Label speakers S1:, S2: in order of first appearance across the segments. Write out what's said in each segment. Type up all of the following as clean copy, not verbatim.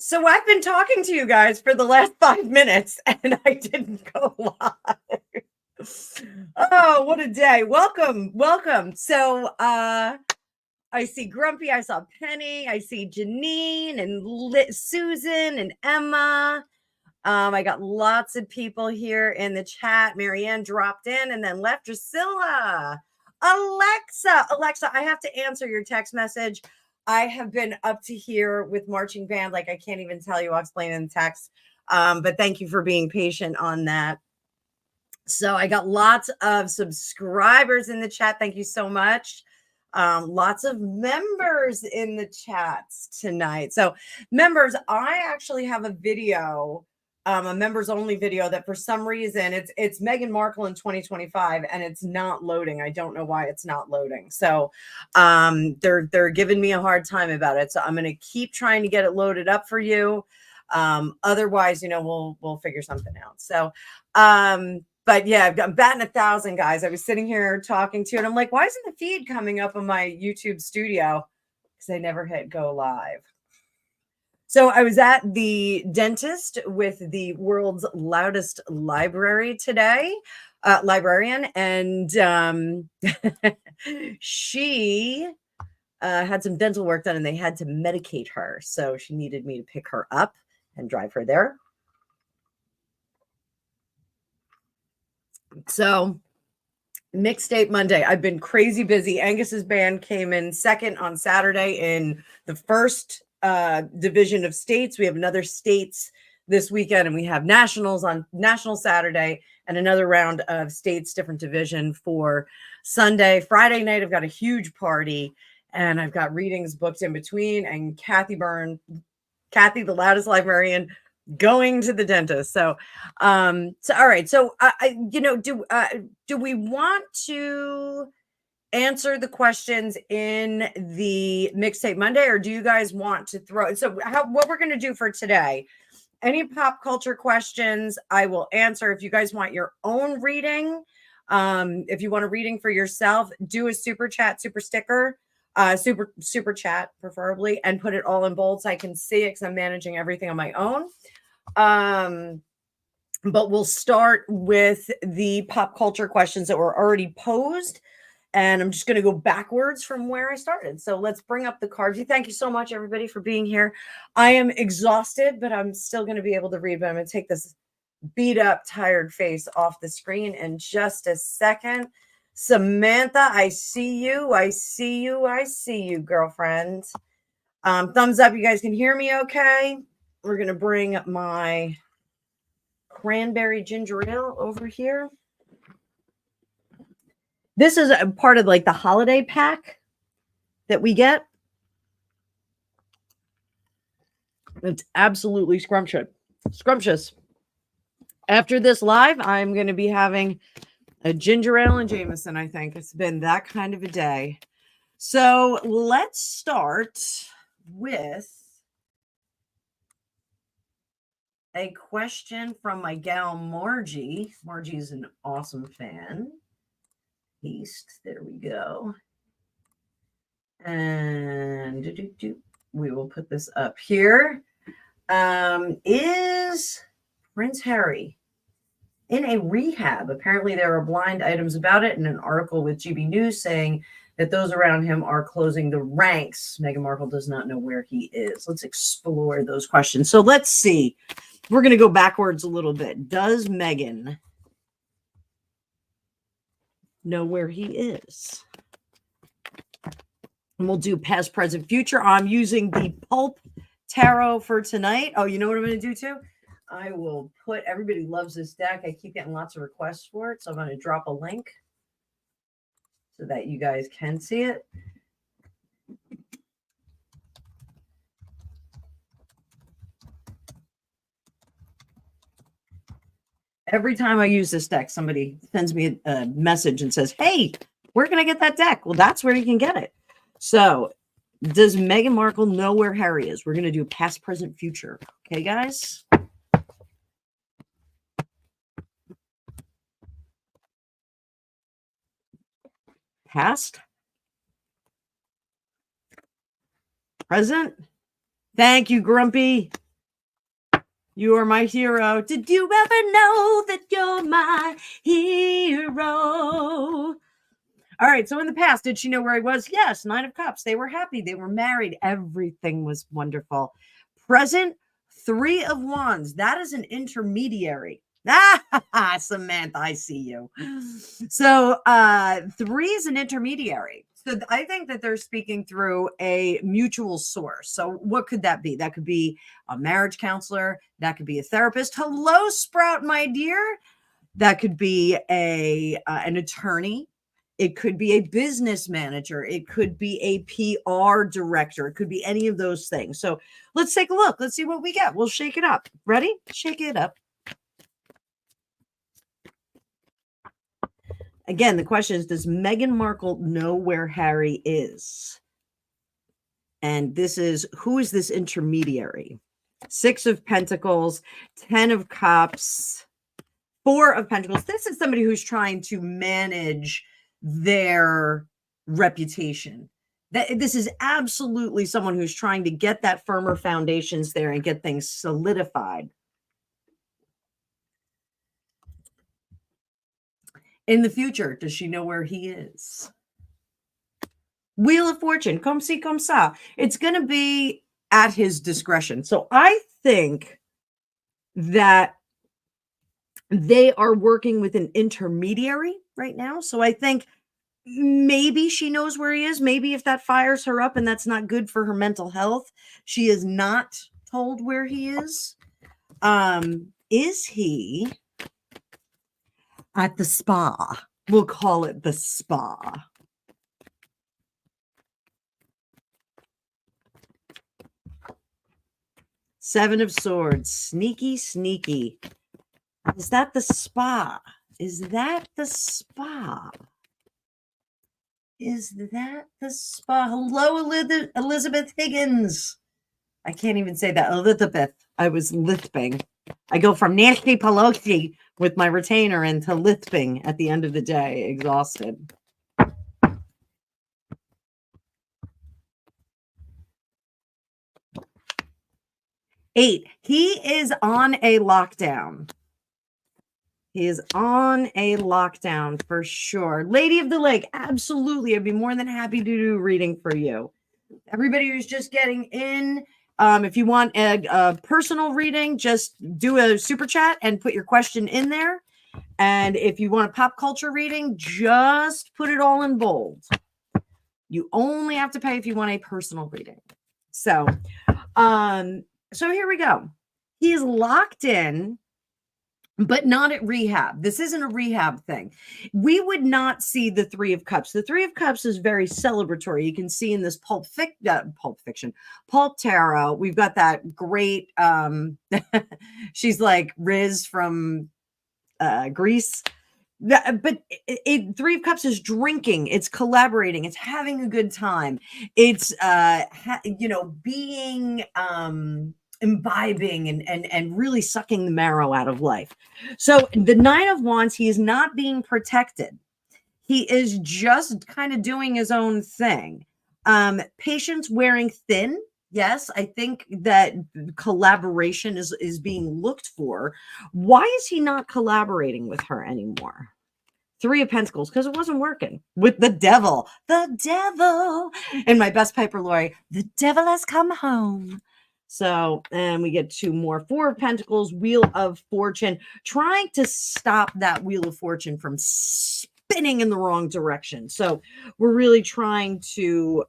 S1: So I've been talking to you guys for the last 5 minutes and I didn't go live. Oh, what a day. Welcome. Welcome. So I see Grumpy, I saw Penny, I see Janine and Susan and Emma. I got lots of people here in the chat. Marianne dropped in and then left. Drusilla, Alexa, I have to answer your text message. I have been up to here with marching band. Like, I can't even tell you. I'll explain in the text. But thank you for being patient on that. So I got lots of subscribers in the chat. Thank you so much. Lots of members in the chats tonight. So members, I actually have a video, a members only video that for some reason it's Meghan Markle in 2025 and it's not loading. I don't know why it's not loading. So they're giving me a hard time about it. So I'm going to keep trying to get it loaded up for you. Otherwise, we'll figure something out. So but yeah, I'm batting 1,000, guys. I was sitting here talking to you and I'm like, why isn't the feed coming up on my YouTube studio? Because I never hit go live. So I was at the dentist with the world's loudest librarian today, and she had some dental work done and they had to medicate her. So she needed me to pick her up and drive her there. So Mixtape Monday. I've been crazy busy. Angus's band came in second on Saturday in the first division of states. We have another states this weekend, and we have nationals on national Saturday and another round of states, different division for Sunday. Friday night, I've got a huge party and I've got readings booked in between, and Kathy, the loudest librarian, going to the dentist. So all right. So do we want to answer the questions in the Mixtape Monday, or do you guys want to throw? So what we're going to do for today, any pop culture questions I will answer. If you guys want your own reading, if you want a reading for yourself, do a super chat, super sticker, super chat preferably, and put it all in bold so I can see it, because I'm managing everything on my own. But we'll start with the pop culture questions that were already posed. And I'm just going to go backwards from where I started. So let's bring up the cards. Thank you so much, everybody, for being here. I am exhausted, but I'm still going to be able to read. But I'm going to take this beat up, tired face off the screen in just a second. Samantha, I see you. I see you. I see you, girlfriend. Thumbs up. You guys can hear me okay? We're going to bring up my cranberry ginger ale over here. This is a part of like the holiday pack that we get. It's absolutely scrumptious. After this live, I'm going to be having a ginger ale and Jameson, I think. It's been that kind of a day. So let's start with a question from my gal Margie. Margie's an awesome fan. Paste. There we go. And we will put this up here. Is Prince Harry in a rehab? Apparently there are blind items about it in an article with GB News saying that those around him are closing the ranks. Meghan Markle does not know where he is. Let's explore those questions. So let's see. We're going to go backwards a little bit. Does Meghan know where he is? And we'll do past, present, future. I'm using the Pulp Tarot for tonight. Oh, you know what I'm going to do too? I will put, everybody loves this deck. I keep getting lots of requests for it. So I'm going to drop a link so that you guys can see it. Every time I use this deck, somebody sends me a message and says, hey, where can I get that deck? Well, that's where you can get it. So does Meghan Markle know where Harry is? We're going to do past, present, future. Okay, guys? Past. Present. Thank you, Grumpy. You are my hero. Did you ever know that you're my hero? All right. So in the past, did she know where he was? Yes. 9 of Cups. They were happy. They were married. Everything was wonderful. Present, 3 of Wands. That is an intermediary. Ah, Samantha, I see you. So 3 is an intermediary. So I think that they're speaking through a mutual source. So what could that be? That could be a marriage counselor. That could be a therapist. Hello, Sprout, my dear. That could be an attorney. It could be a business manager. It could be a PR director. It could be any of those things. So let's take a look. Let's see what we get. We'll shake it up. Ready? Shake it up. Again, the question is, does Meghan Markle know where Harry is? And this is, who is this intermediary? 6 of Pentacles, 10 of Cups, 4 of Pentacles. This is somebody who's trying to manage their reputation. This is absolutely someone who's trying to get that firmer foundations there and get things solidified. In the future, does she know where he is? Wheel of Fortune, comme ci, comme ça. It's going to be at his discretion. So I think that they are working with an intermediary right now. So I think maybe she knows where he is. Maybe if that fires her up and that's not good for her mental health, she is not told where he is. Is he at the spa? We'll call it the spa. Seven of Swords. Sneaky, sneaky. Is that the spa? Is that the spa? Is that the spa? Hello, Elizabeth Higgins. I can't even say that. Elizabeth. I was lisping. I go from Nancy Pelosi with my retainer into lisping at the end of the day, exhausted. Eight. He is on a lockdown. He is on a lockdown for sure. Lady of the Lake, absolutely. I'd be more than happy to do a reading for you. Everybody who's just getting in, if you want a personal reading, just do a super chat and put your question in there. And if you want a pop culture reading, just put it all in bold. You only have to pay if you want a personal reading. So here we go. He is locked in, but not at rehab. This isn't a rehab thing. We would not see the Three of Cups. The Three of Cups is very celebratory. You can see in this pulp tarot, we've got that great, she's like Riz from Greece. But Three of Cups is drinking, it's collaborating, it's having a good time. It's, being, imbibing and really sucking the marrow out of life. So the Nine of Wands, he is not being protected. He is just kind of doing his own thing. Patience wearing thin. Yes, I think that collaboration is being looked for. Why is he not collaborating with her anymore? Three of Pentacles, because it wasn't working with the devil. The devil. And my best Piper Laurie, the devil has come home. So, and we get 2 more. 4 of Pentacles, Wheel of Fortune, trying to stop that Wheel of Fortune from spinning in the wrong direction. So we're really trying to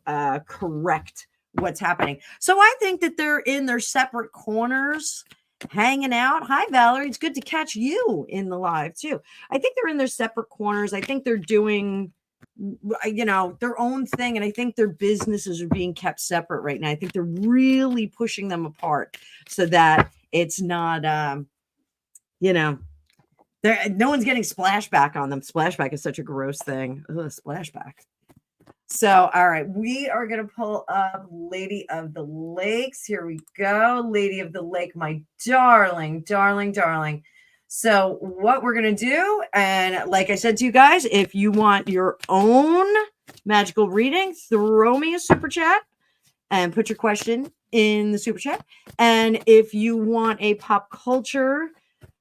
S1: correct what's happening. So I think that they're in their separate corners, hanging out. Hi, Valerie. It's good to catch you in the live too. I think they're in their separate corners. I think they're doing, their own thing. And I think their businesses are being kept separate right now. I think they're really pushing them apart so that it's not, no one's getting splashback on them. Splashback is such a gross thing. Ugh, splashback. So, all right, we are going to pull up Lady of the Lakes. Here we go. Lady of the Lake, my darling, darling, darling. So what we're going to do, and like I said to you guys, if you want your own magical reading, throw me a super chat and put your question in the super chat. And if you want a pop culture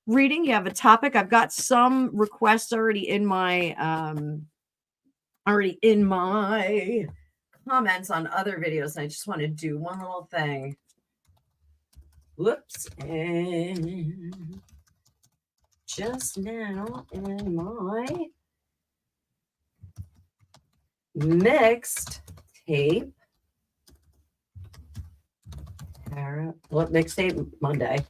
S1: reading, you have a topic. I've got some requests already in my comments on other videos. And I just want to do one little thing. Whoops. And just now in my mixed tape. What mixtape? Monday.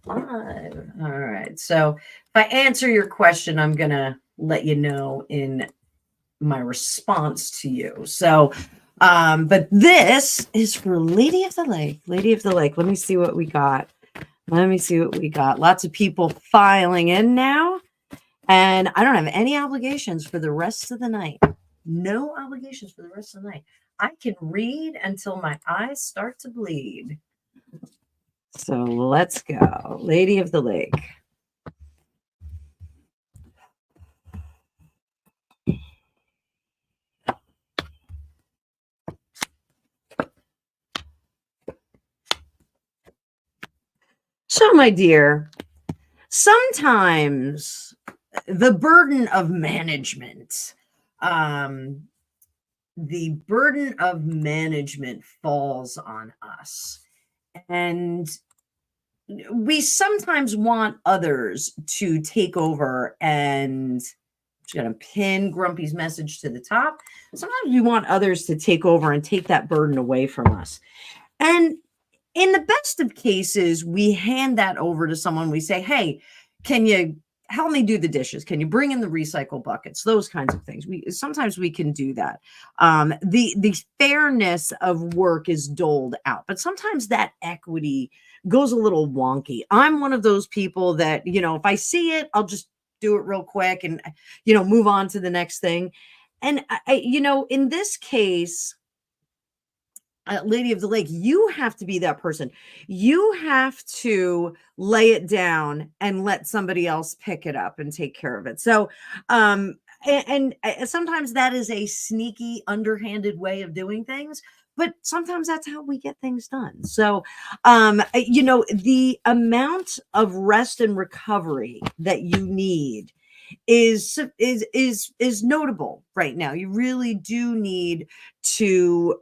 S1: Live. All right. So if I answer your question, I'm going to let you know in my response to you. So, but this is for Lady of the Lake. Lady of the Lake. Let me see what we got. Lots of people filing in now. And I don't have any obligations for the rest of the night. No obligations for the rest of the night. I can read until my eyes start to bleed. So let's go. Lady of the Lake. So, my dear, sometimes the burden of management, falls on us. And we sometimes want others to take over, and I'm just going to pin Grumpy's message to the top. Sometimes we want others to take over and take that burden away from us. And in the best of cases, we hand that over to someone. We say, hey, can you help me do the dishes? Can you bring in the recycle buckets? Those kinds of things. Sometimes we can do that. The fairness of work is doled out, but sometimes that equity goes a little wonky. I'm one of those people that, if I see it, I'll just do it real quick and, move on to the next thing. And in this case, Lady of the Lake, you have to be that person. You have to lay it down and let somebody else pick it up and take care of it. So, and sometimes that is a sneaky, underhanded way of doing things, but sometimes that's how we get things done. So, the amount of rest and recovery that you need is notable right now. You really do need to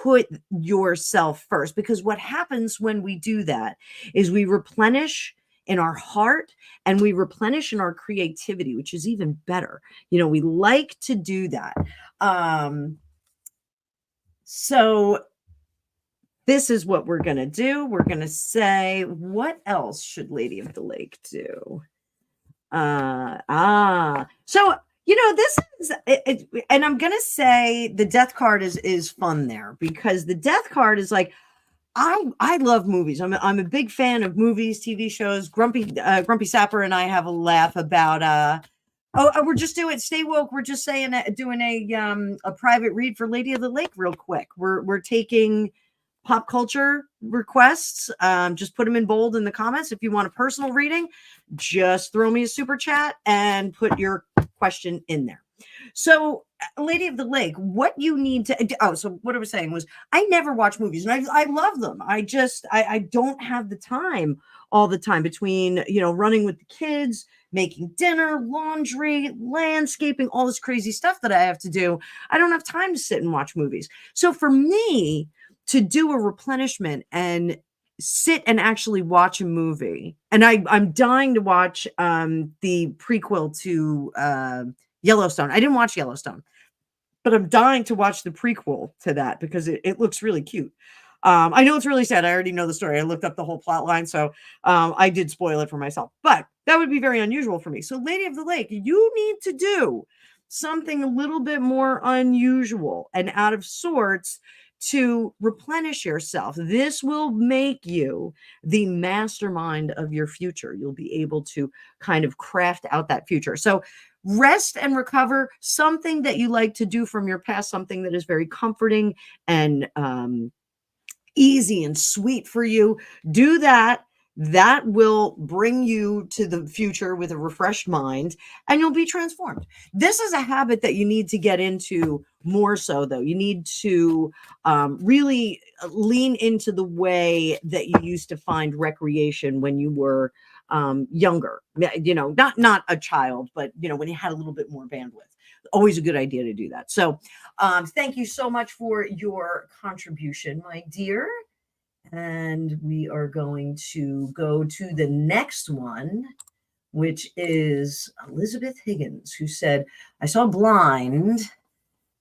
S1: put yourself first, because what happens when we do that is we replenish in our heart and we replenish in our creativity, which is even better. We like to do that. So this is what we're going to do. We're going to say, what else should Lady of the Lake do? So this is and I'm gonna say the death card is fun there, because the death card is like, I love movies. I'm a big fan of movies, TV shows. Grumpy Sapper and I have a laugh about we're just doing Stay Woke. We're just doing a private read for Lady of the Lake real quick. We're taking pop culture requests. Just put them in bold in the comments. If you want a personal reading, just throw me a super chat and put your question in there. So, Lady of the Lake, what you need to so what I was saying was, I never watch movies, and I love them. I don't have the time all the time between running with the kids, making dinner, laundry, landscaping, all this crazy stuff that I have to do. I don't have time to sit and watch movies. So for me to do a replenishment and sit and actually watch a movie, and I'm dying to watch the prequel to Yellowstone. I didn't watch Yellowstone, but I'm dying to watch the prequel to that because it looks really cute. I know it's really sad. I already know the story. I looked up the whole plot line, so I did spoil it for myself, but that would be very unusual for me. So Lady of the Lake, you need to do something a little bit more unusual and out of sorts to replenish yourself. This will make you the mastermind of your future. You'll be able to kind of craft out that future. So rest and recover, something that you like to do from your past, something that is very comforting and easy and sweet for you. Do that. that will bring you to the future with a refreshed mind, and you'll be transformed. This is a habit that you need to get into more so, though. You need to really lean into the way that you used to find recreation when you were younger. Not a child, but when you had a little bit more bandwidth. Always a good idea to do that. So thank you so much for your contribution, my dear. And we are going to go to the next one, which is Elizabeth Higgins, who said, I saw blind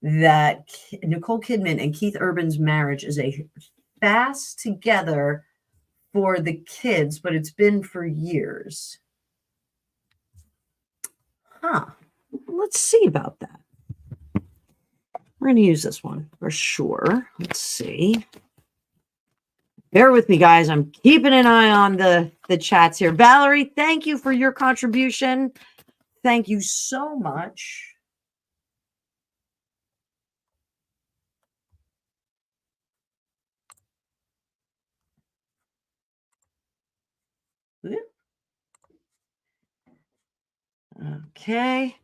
S1: that Nicole Kidman and Keith Urban's marriage is a fast together for the kids, but it's been for years. Let's see about that. We're going to use this one for sure. Let's see. Bear with me, guys. I'm keeping an eye on the chats here. Valerie, thank you for your contribution. Thank you so much. Okay.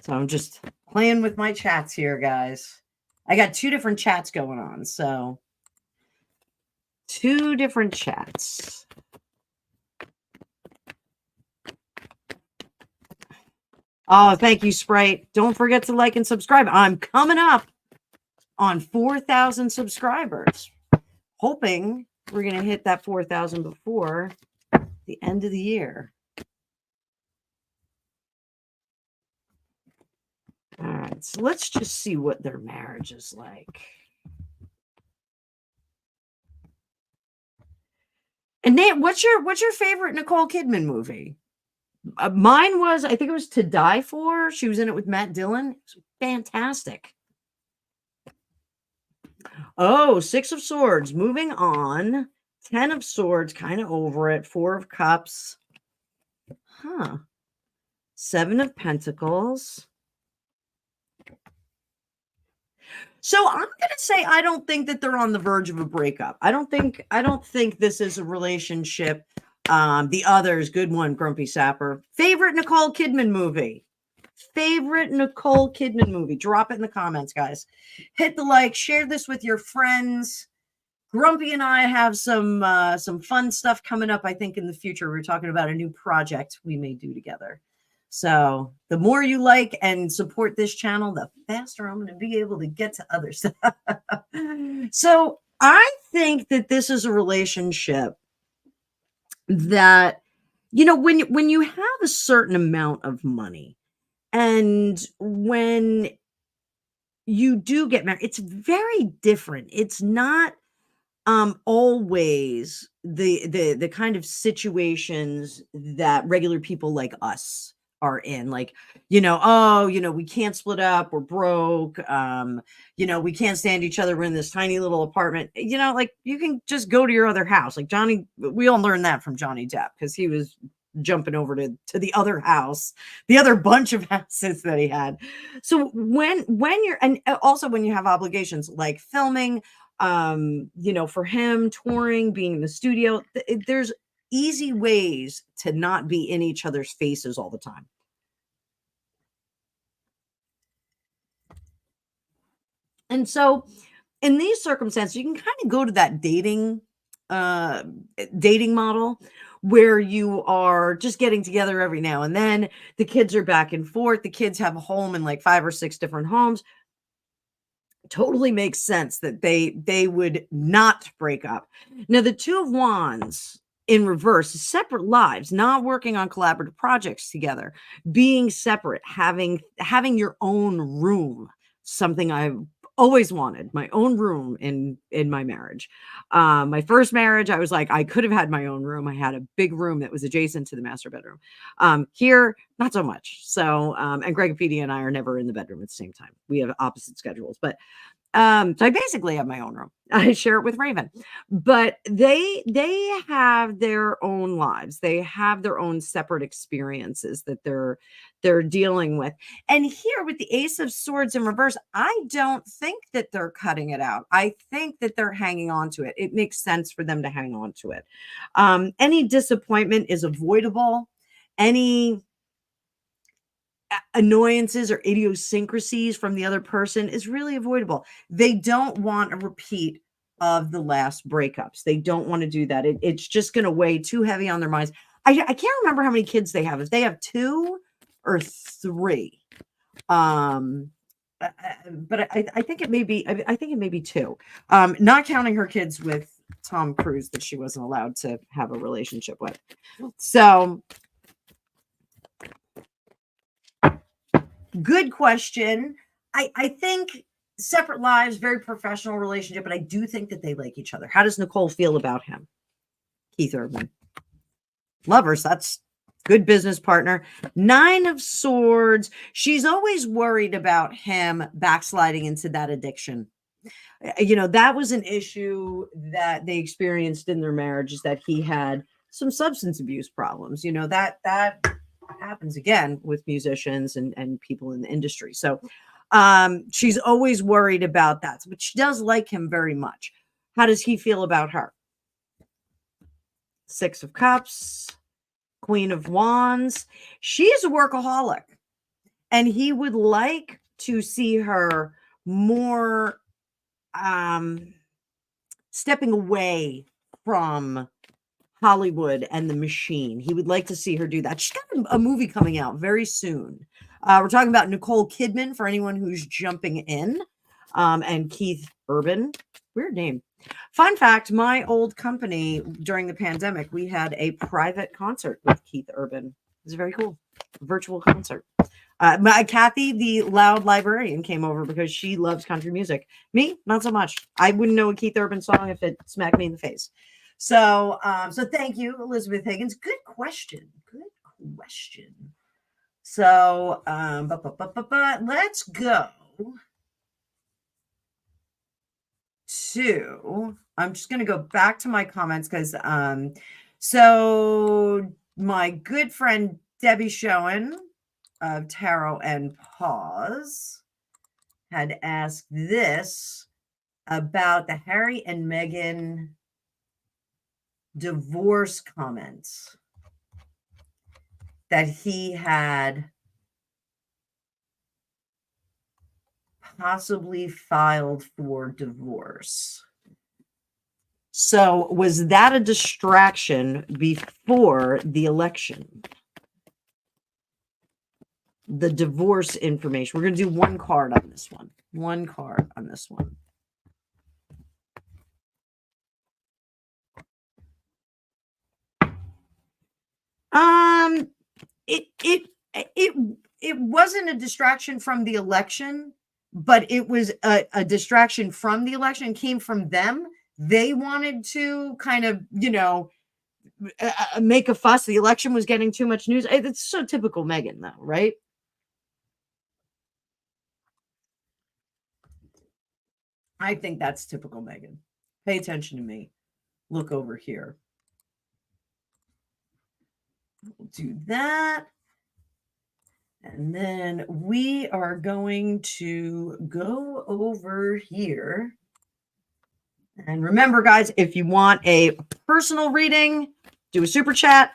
S1: So I'm just playing with my chats here, guys. I got two different chats going on. So two different chats. Oh, thank you, Sprite. Don't forget to like and subscribe. I'm coming up on 4,000 subscribers. Hoping we're going to hit that 4,000 before the end of the year. All right, so let's just see what their marriage is like. And Nate, what's your favorite Nicole Kidman movie? Mine was, I think it was To Die For. She was in it with Matt Dillon. It was fantastic. Oh, 6 of Swords. Moving on. 10 of Swords, kind of over it. 4 of Cups. 7 of Pentacles. So I'm going to say I don't think that they're on the verge of a breakup. I don't think this is a relationship. The Others, good one, Grumpy Sapper. Favorite Nicole Kidman movie? Favorite Nicole Kidman movie? Drop it in the comments, guys. Hit the like, share this with your friends. Grumpy and I have some fun stuff coming up, I think, in the future. We're talking about a new project we may do together. So the more you like and support this channel, the faster I'm going to be able to get to other stuff. So I think that this is a relationship that, when you have a certain amount of money and when you do get married, it's very different. It's not always the kind of situations that regular people like us are in, like, we can't split up, we're broke, we can't stand each other, we're in this tiny little apartment, like, you can just go to your other house. Like Johnny, we all learned that from Johnny Depp, because he was jumping over to the other house, the other bunch of houses that he had. So when you're, and also when you have obligations like filming, for him, touring, being in the studio, there's easy ways to not be in each other's faces all the time. And so in these circumstances, you can kind of go to that dating model where you are just getting together every now and then. The kids are back and forth. The kids have a home in like 5 or 6 different homes. Totally makes sense that they would not break up. Now, the 2 of Wands in reverse is separate lives, not working on collaborative projects together, being separate, having your own room, something I've always wanted, my own room in my marriage. My first marriage, I was like, I could have had my own room. I had a big room that was adjacent to the master bedroom. Here, not so much. So, and Greg Petey and I are never in the bedroom at the same time. We have opposite schedules, but So I basically have my own room. I share it with Raven, but they have their own lives. They have their own separate experiences that they're dealing with. And here with the Ace of Swords in reverse, I don't think that they're cutting it out. I think that they're hanging on to it. It makes sense for them to hang on to it. Any disappointment is avoidable. Any annoyances or idiosyncrasies from the other person is really avoidable. They don't want a repeat of the last breakups. They don't want to do that. It's just going to weigh too heavy on their minds. I can't remember how many kids they have. If they have 2 or 3. But I think it may be, I think it may be 2. Not counting her kids with Tom Cruise that she wasn't allowed to have a relationship with. So good question. I think separate lives, very professional relationship, but I do think that they like each other. How does Nicole feel about him? Keith Urban. Lovers, that's good business partner. 9 of Swords. She's always worried about him backsliding into that addiction. That was an issue that they experienced in their marriage, is that he had some substance abuse problems. That happens again with musicians and people in the industry. So she's always worried about that, but she does like him very much. How does he feel about her? 6 of Cups, Queen of Wands. She's a workaholic, and he would like to see her more stepping away from Hollywood and the machine. He would like to see her do that. She's got a movie coming out very soon. We're talking about Nicole Kidman, for anyone who's jumping in, and Keith Urban. Weird name. Fun fact, my old company during the pandemic, we had a private concert with Keith Urban. It was very cool. Virtual concert. Kathy, the loud librarian, came over because she loves country music. Me, not so much. I wouldn't know a Keith Urban song if it smacked me in the face. So thank you, Elizabeth Higgins. Good question. Good question. So, let's go to, I'm just going to go back to my comments because, so my good friend Debbie Schoen of Tarot and Pause had asked this about the Harry and Meghan divorce comments that he had possibly filed for divorce. So was that a distraction before the election? The divorce information. We're going to do one card on this one. One card on this one. It wasn't a distraction from the election, but it was a distraction from the election. It came from them. They wanted to kind of, make a fuss. The election was getting too much news. It's so typical Meghan, though, right? I think that's typical Meghan. Pay attention to me. Look over here. We'll do that. And then we are going to go over here. And remember, guys, if you want a personal reading, do a super chat.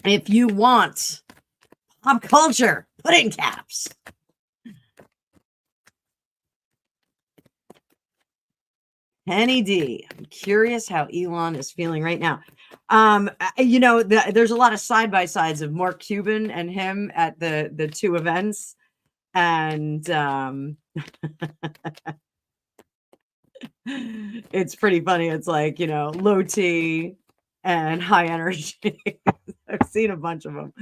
S1: If you want pop culture, put it in caps. Penny D, I'm curious how Elon is feeling right now. There's a lot of side-by-sides of Mark Cuban and him at the 2 events. And it's pretty funny. It's like, low T and high energy. I've seen a bunch of them.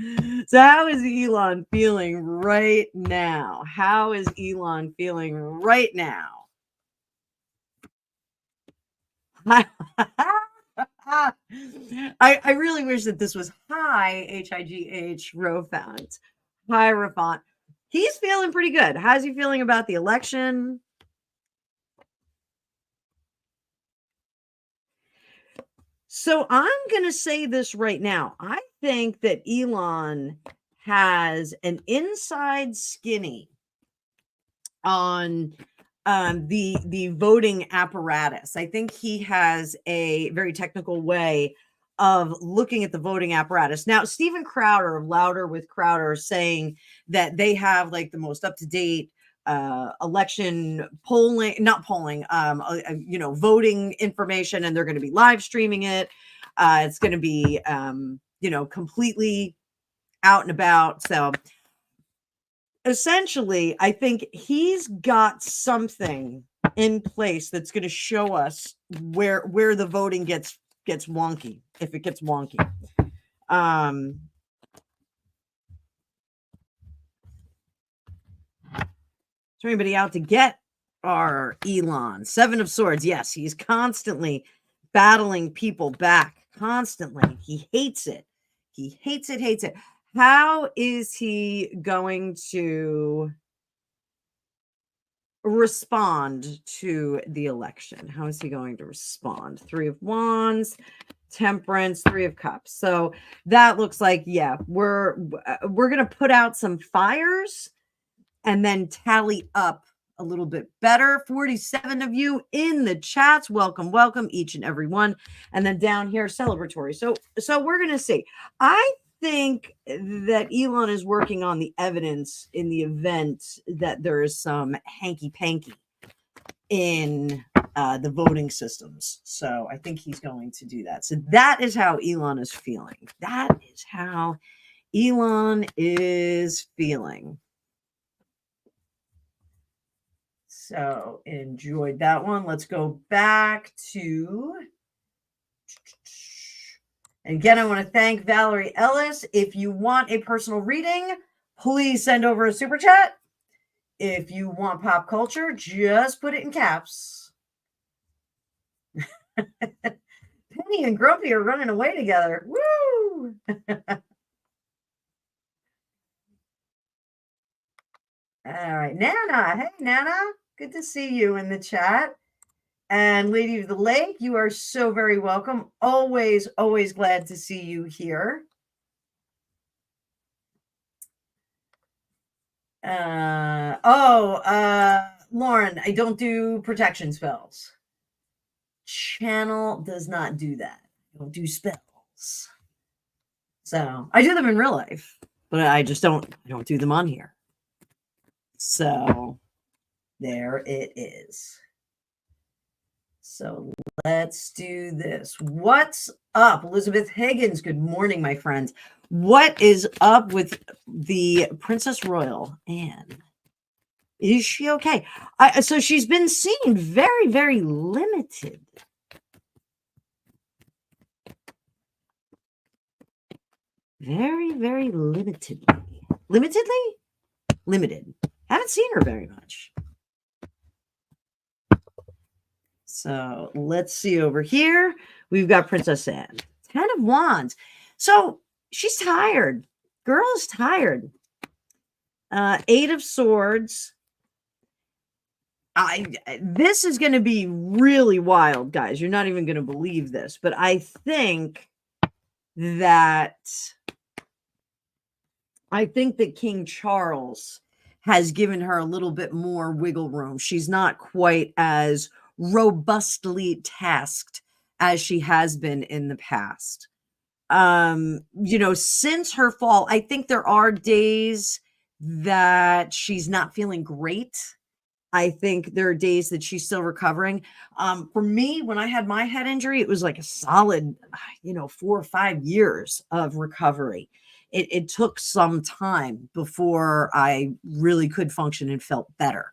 S1: So how is Elon feeling right now? How is Elon feeling right now? I really wish that this was Hierophant. Hierophant. He's feeling pretty good. How's he feeling about the election? So I'm going to say this right now. I think that Elon has an inside skinny on the voting apparatus. I think he has a very technical way of looking at the voting apparatus. Now, Steven Crowder of Louder with Crowder is saying that they have like the most up-to-date election polling, not polling, voting information, and they're going to be live streaming it. It's going to be, completely out and about. So essentially, I think he's got something in place that's going to show us where the voting gets wonky, if it gets wonky. Is there anybody out to get our Elon? Seven of Swords. Yes, he's constantly battling people back. Constantly. He hates it. He hates it. How is he going to respond to the election? How is he going to respond? Three of Wands, Temperance, Three of Cups. So that looks like, yeah, we're going to put out some fires and then tally up a little bit better. 47 of you in the chats. Welcome, each and every one. And then down here, celebratory. So we're going to see. I think that Elon is working on the evidence in the event that there is some hanky-panky in the voting systems. So I think he's going to do that. So that is how Elon is feeling. That is how Elon is feeling. So enjoyed that one. Let's go back to, and again, I want to thank Valerie Ellis. If you want a personal reading, please send over a super chat. If you want pop culture, just put it in caps. Penny and Grumpy are running away together. Woo! All right, Nana. Hey, Nana. Good to see you in the chat. And Lady of the Lake, you are so very welcome. Always glad to see you here. Lauren, I don't do protection spells. Channel does not do that. I don't do spells. So I do them in real life, but I don't do them on here. So there it is. So let's do this. What's up? Elizabeth Higgins, good morning, my friends. What is up with the Princess Royal Anne? Is she okay? So she's been seen very, very limited. Very, very limitedly. Limited. Haven't seen her very much. So let's see over here. We've got Princess Anne. 10 of Wands. So she's tired. Girl is tired. 8 of Swords. This is going to be really wild, guys. You're not even going to believe this. But I think that King Charles has given her a little bit more wiggle room. She's not quite as robustly tasked as she has been in the past. Since her fall, I think there are days that she's not feeling great. I think there are days that she's still recovering. For me, when I had my head injury, it was like a solid, 4 or 5 years of recovery. It took some time before I really could function and felt better.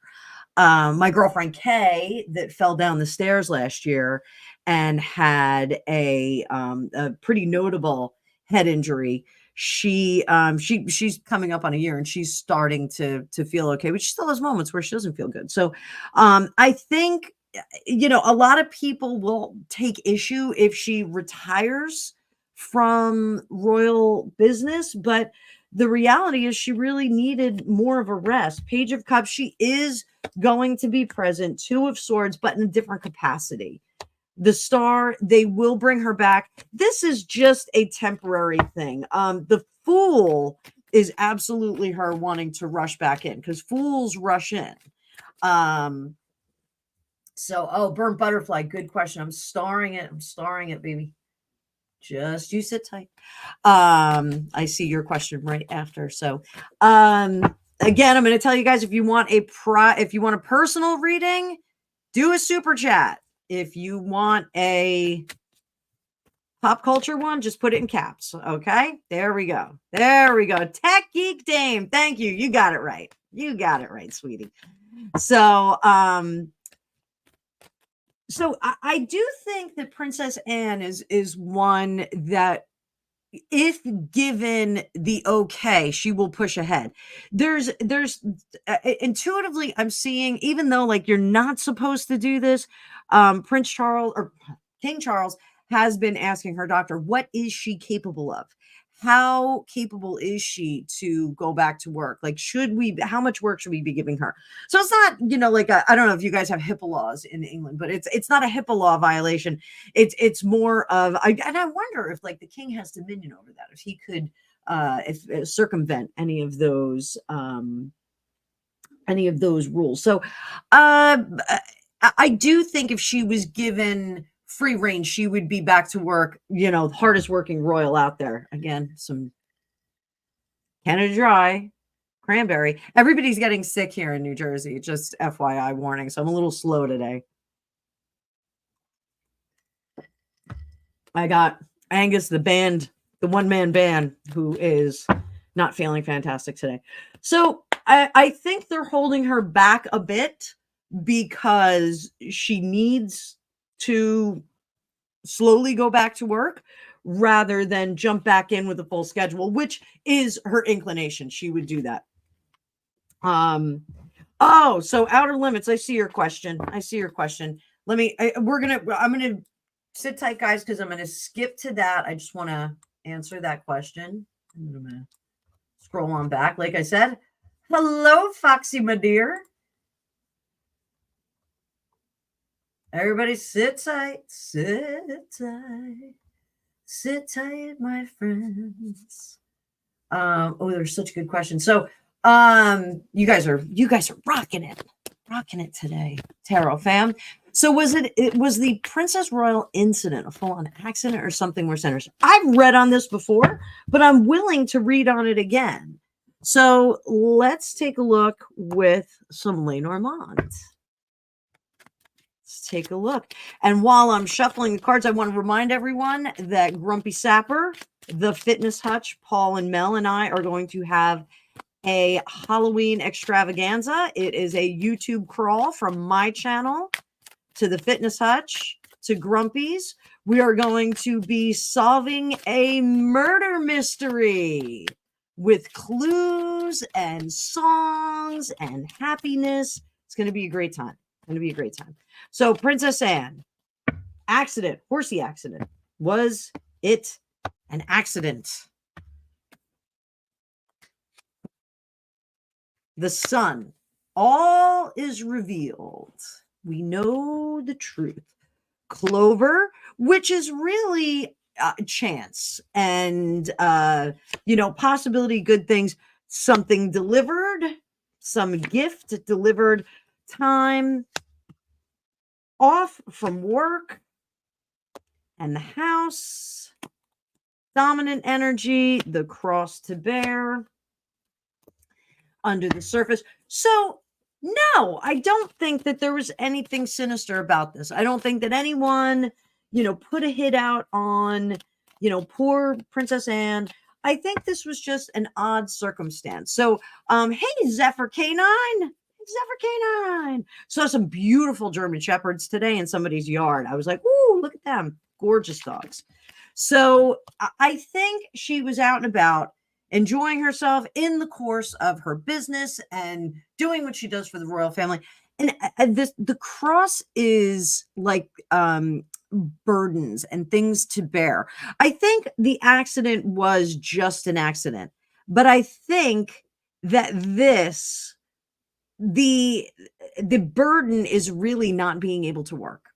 S1: My girlfriend Kay, that fell down the stairs last year and had a pretty notable head injury. She's coming up on a year and she's starting to feel okay, but she still has moments where she doesn't feel good. So I think a lot of people will take issue if she retires from royal business, but the reality is she really needed more of a rest. Page of Cups, she is going to be present. 2 of Swords, but in a different capacity. The Star, they will bring her back. This is just a temporary thing. The Fool is absolutely her wanting to rush back in, because fools rush in. So, burnt butterfly, good question. I'm starring it, baby. Just you sit tight. I see your question right after. So, again, I'm going to tell you guys, if you want a personal reading, do a super chat. If you want a pop culture one, just put it in caps. Okay, there we go. Tech Geek Dame, thank you. You got it right. Sweetie. So, I do think that Princess Anne is one that, if given the okay, she will push ahead. There's intuitively, I'm seeing, even though like you're not supposed to do this, Prince Charles, or King Charles, has been asking her doctor, what is she capable of? How capable is she to go back to work? Like, how much work should we be giving her? So it's not, like, I don't know if you guys have HIPAA laws in England, but it's not a HIPAA law violation. It's more of, and I wonder if like the king has dominion over that, if he could circumvent any of those rules. So I do think if she was given free reign, she would be back to work, hardest working royal out there. Again, some Canada Dry cranberry. Everybody's getting sick here in New Jersey, just FYI warning. So I'm a little slow today. I got Angus, the one-man band, who is not feeling fantastic today. So I think they're holding her back a bit because she needs to slowly go back to work rather than jump back in with a full schedule, which is her inclination. She would do that. So Outer Limits. I see your question. I'm gonna sit tight, guys, because I'm gonna skip to that. I just want to answer that question. I'm gonna scroll on back. Like I said, hello, Foxy, my dear. Everybody sit tight, my friends. There's such a good question. So, you guys are rocking it today, Tarot fam. So was the Princess Royal incident a full-on accident or something more sinister? I've read on this before, but I'm willing to read on it again. So let's take a look with some Lenormand. Let's take a look. And while I'm shuffling the cards, I want to remind everyone that Grumpy Sapper, the Fitness Hutch, Paul and Mel and I are going to have a Halloween extravaganza. It is a YouTube crawl from my channel to the Fitness Hutch to Grumpy's. We are going to be solving a murder mystery with clues and songs and happiness. It's going to be a great time. So, Princess Anne, accident, horsey accident. Was it an accident? The Sun. All is revealed. We know the truth. Clover, which is really chance and possibility, good things. Something delivered, some gift delivered. Time off from work and the House. Dominant energy, the Cross to bear. Under the surface. So no, I don't think that there was anything sinister about this. I don't think that anyone, put a hit out on, poor Princess Anne. I think this was just an odd circumstance. So, hey, Zephyr K9. Saw some beautiful German Shepherds today in somebody's yard. I was like, ooh, look at them. Gorgeous dogs. So I think she was out and about, enjoying herself in the course of her business and doing what she does for the royal family. And the cross is like burdens and things to bear. I think the accident was just an accident, but I think that the burden is really not being able to work.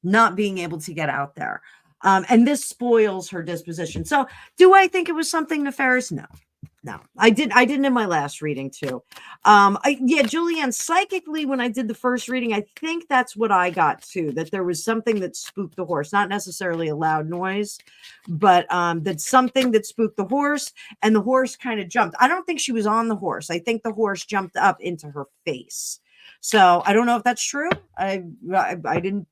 S1: not being able to get out there. And this spoils her disposition. So do I think it was something nefarious? No. No, I didn't in my last reading too. Yeah, Julianne, psychically, when I did the first reading, I think that's what I got too, that there was something that spooked the horse, not necessarily a loud noise, but that something that spooked the horse, and the horse kind of jumped. I don't think she was on the horse. I think the horse jumped up into her face. So I don't know if that's true. I didn't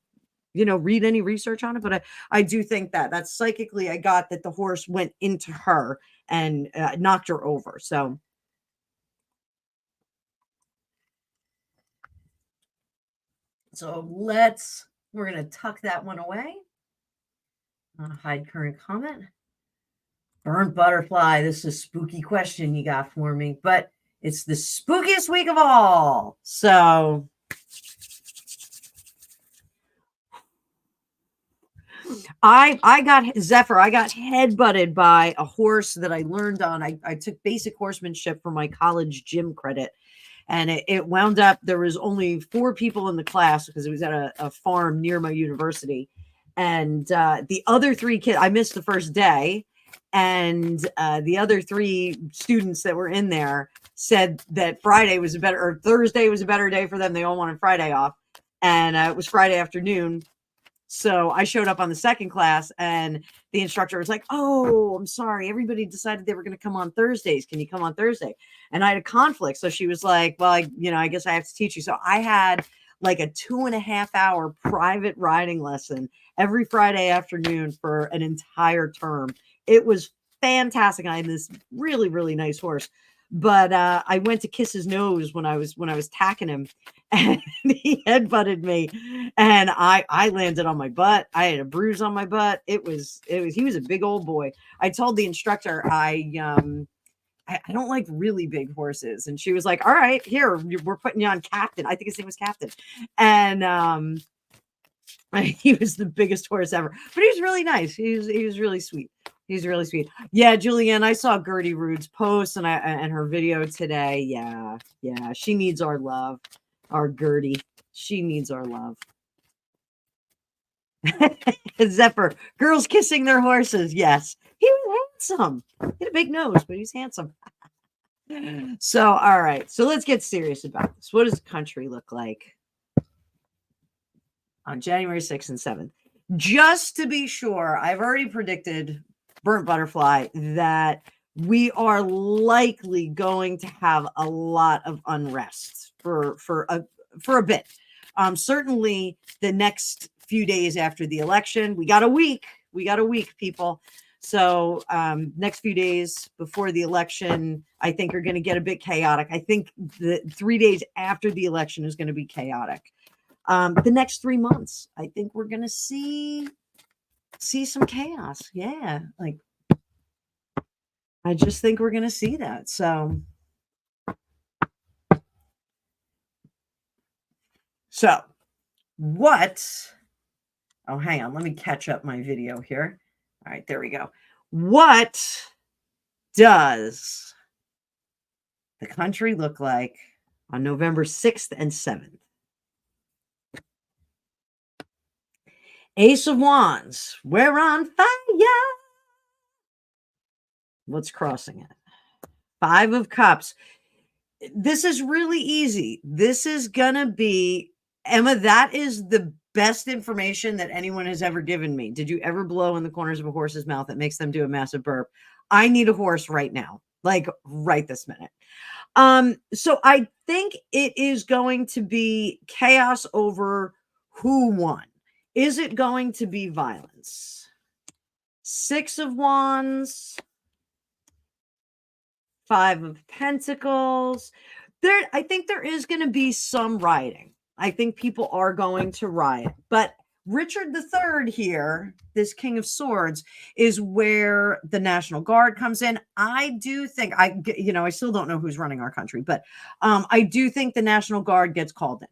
S1: read any research on it, but I do think that that's psychically I got that the horse went into her and knocked her over. So we're going to tuck that one away. Hide current comment. Burnt butterfly. This is a spooky question you got for me, but it's the spookiest week of all. So I got Zephyr. I got headbutted by a horse that I learned on. I took basic horsemanship for my college gym credit. And it wound up, there was only 4 people in the class because it was at a farm near my university. And the other 3 kids, I missed the first day. And the other 3 students that were in there said that Thursday was a better day for them. They all wanted Friday off. And it was Friday afternoon. So I showed up on the second class and the instructor was like, "Oh, I'm sorry. Everybody decided they were going to come on Thursdays. Can you come on Thursday?" And I had a conflict. So she was like, "Well, I guess I have to teach you." So I had like a 2.5-hour private riding lesson every Friday afternoon for an entire term. It was fantastic. I had this really, really nice horse. But I went to kiss his nose when I was tacking him, and he headbutted me, and I landed on my butt. I had a bruise on my butt. He was a big old boy. I told the instructor I don't like really big horses, and she was like, "All right, here, we're putting you on Captain." I think his name was Captain, and he was the biggest horse ever, but he was really nice. He was really sweet. He's really sweet. Yeah, Julianne, I saw Gertie Rude's post and her video today. Yeah. She needs our love. Our Gertie. She needs our love. Zephyr. Girls kissing their horses. Yes. He was handsome. He had a big nose, but he's handsome. So, all right. So let's get serious about this. What does the country look like on January 6th and 7th? Just to be sure, I've already predicted burnt butterfly that we are likely going to have a lot of unrest for a bit. Certainly the next few days after the election, we got a week, people. So next few days before the election, I think are going to get a bit chaotic. I think the 3 days after the election is going to be chaotic. The next 3 months, I think we're going to see some chaos. Yeah. Like, I just think we're going to see that. So what? Oh, hang on. Let me catch up my video here. All right, there we go. What does the country look like on November 6th and 7th? Ace of Wands. We're on fire. What's crossing it? 5 of Cups. This is really easy. This is going to be, Emma, that is the best information that anyone has ever given me. Did you ever blow in the corners of a horse's mouth that makes them do a massive burp? I need a horse right now, like right this minute. So I think it is going to be chaos over who won. Is it going to be violence? 6 of Wands, 5 of Pentacles. I think there is going to be some rioting. I think people are going to riot. But Richard III here, this King of Swords, is where the National Guard comes in. I do think, I still don't know who's running our country, but I do think the National Guard gets called in.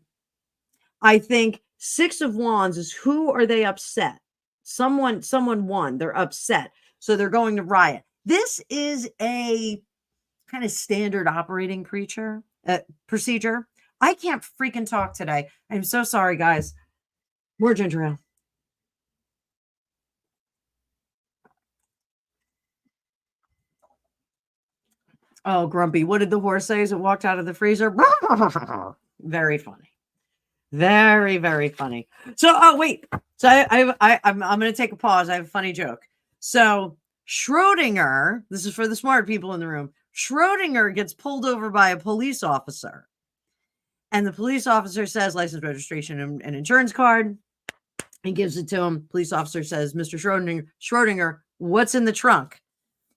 S1: I think 6 of Wands is, who are they upset? Someone won. They're upset. So they're going to riot. This is a kind of standard operating procedure. I can't freaking talk today. I'm so sorry, guys. More ginger ale. Oh, Grumpy. What did the horse say as it walked out of the freezer? Very funny. Very, very funny. So, oh, wait. So I'm going to take a pause. I have a funny joke. So Schrodinger, this is for the smart people in the room. Schrodinger gets pulled over by a police officer. And the police officer says, license, registration, and insurance card. He gives it to him. Police officer says, Mr. Schrodinger, what's in the trunk?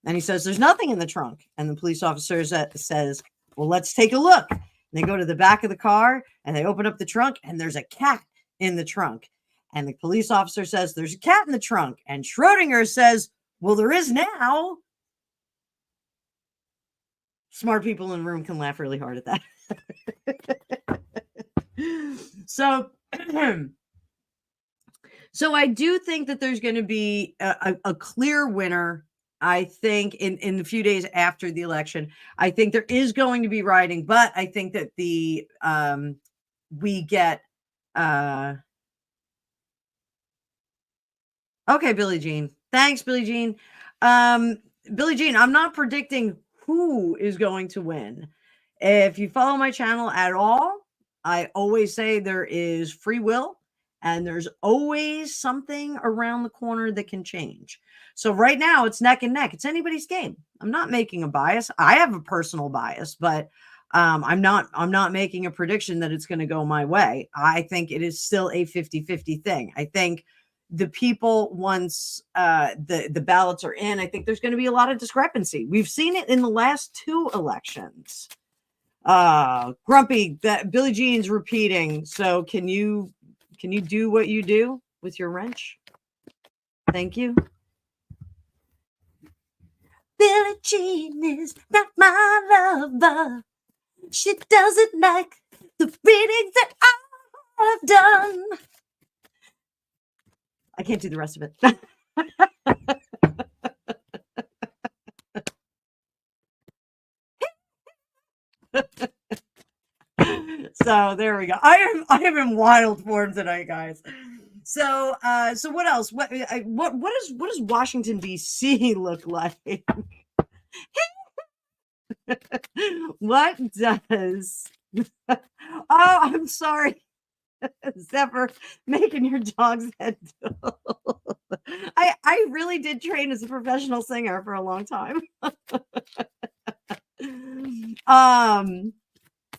S1: And he says, there's nothing in the trunk. And the police officer says, well, let's take a look. And they go to the back of the car and they open up the trunk and there's a cat in the trunk. And the police officer says, there's a cat in the trunk. And Schrodinger says, well, there is now. Smart people in the room can laugh really hard at that. So I do think that there's going to be a clear winner. I think in the few days after the election, I think there is going to be rioting, but I think that we get okay, Billie Jean. Thanks, Billie Jean. Billie Jean, I'm not predicting who is going to win. If you follow my channel at all, I always say there is free will and there's always something around the corner that can change. So right now it's neck and neck. It's anybody's game. I'm not making a bias. I have a personal bias, but I'm not making a prediction that it's going to go my way. I think it is still a 50-50 thing. I think the people, once the ballots are in, I think there's going to be a lot of discrepancy. We've seen it in the last 2 elections. Grumpy, that Billie Jean's repeating. So can you do what you do with your wrench? Thank you. Billie Jean is not my lover. She doesn't like the readings that I've done. I can't do the rest of it. So there we go. I am in wild form tonight, guys. So what else? What does Washington D.C. look like? What does? Oh, I'm sorry, Zephyr, making your dog's head. I really did train as a professional singer for a long time.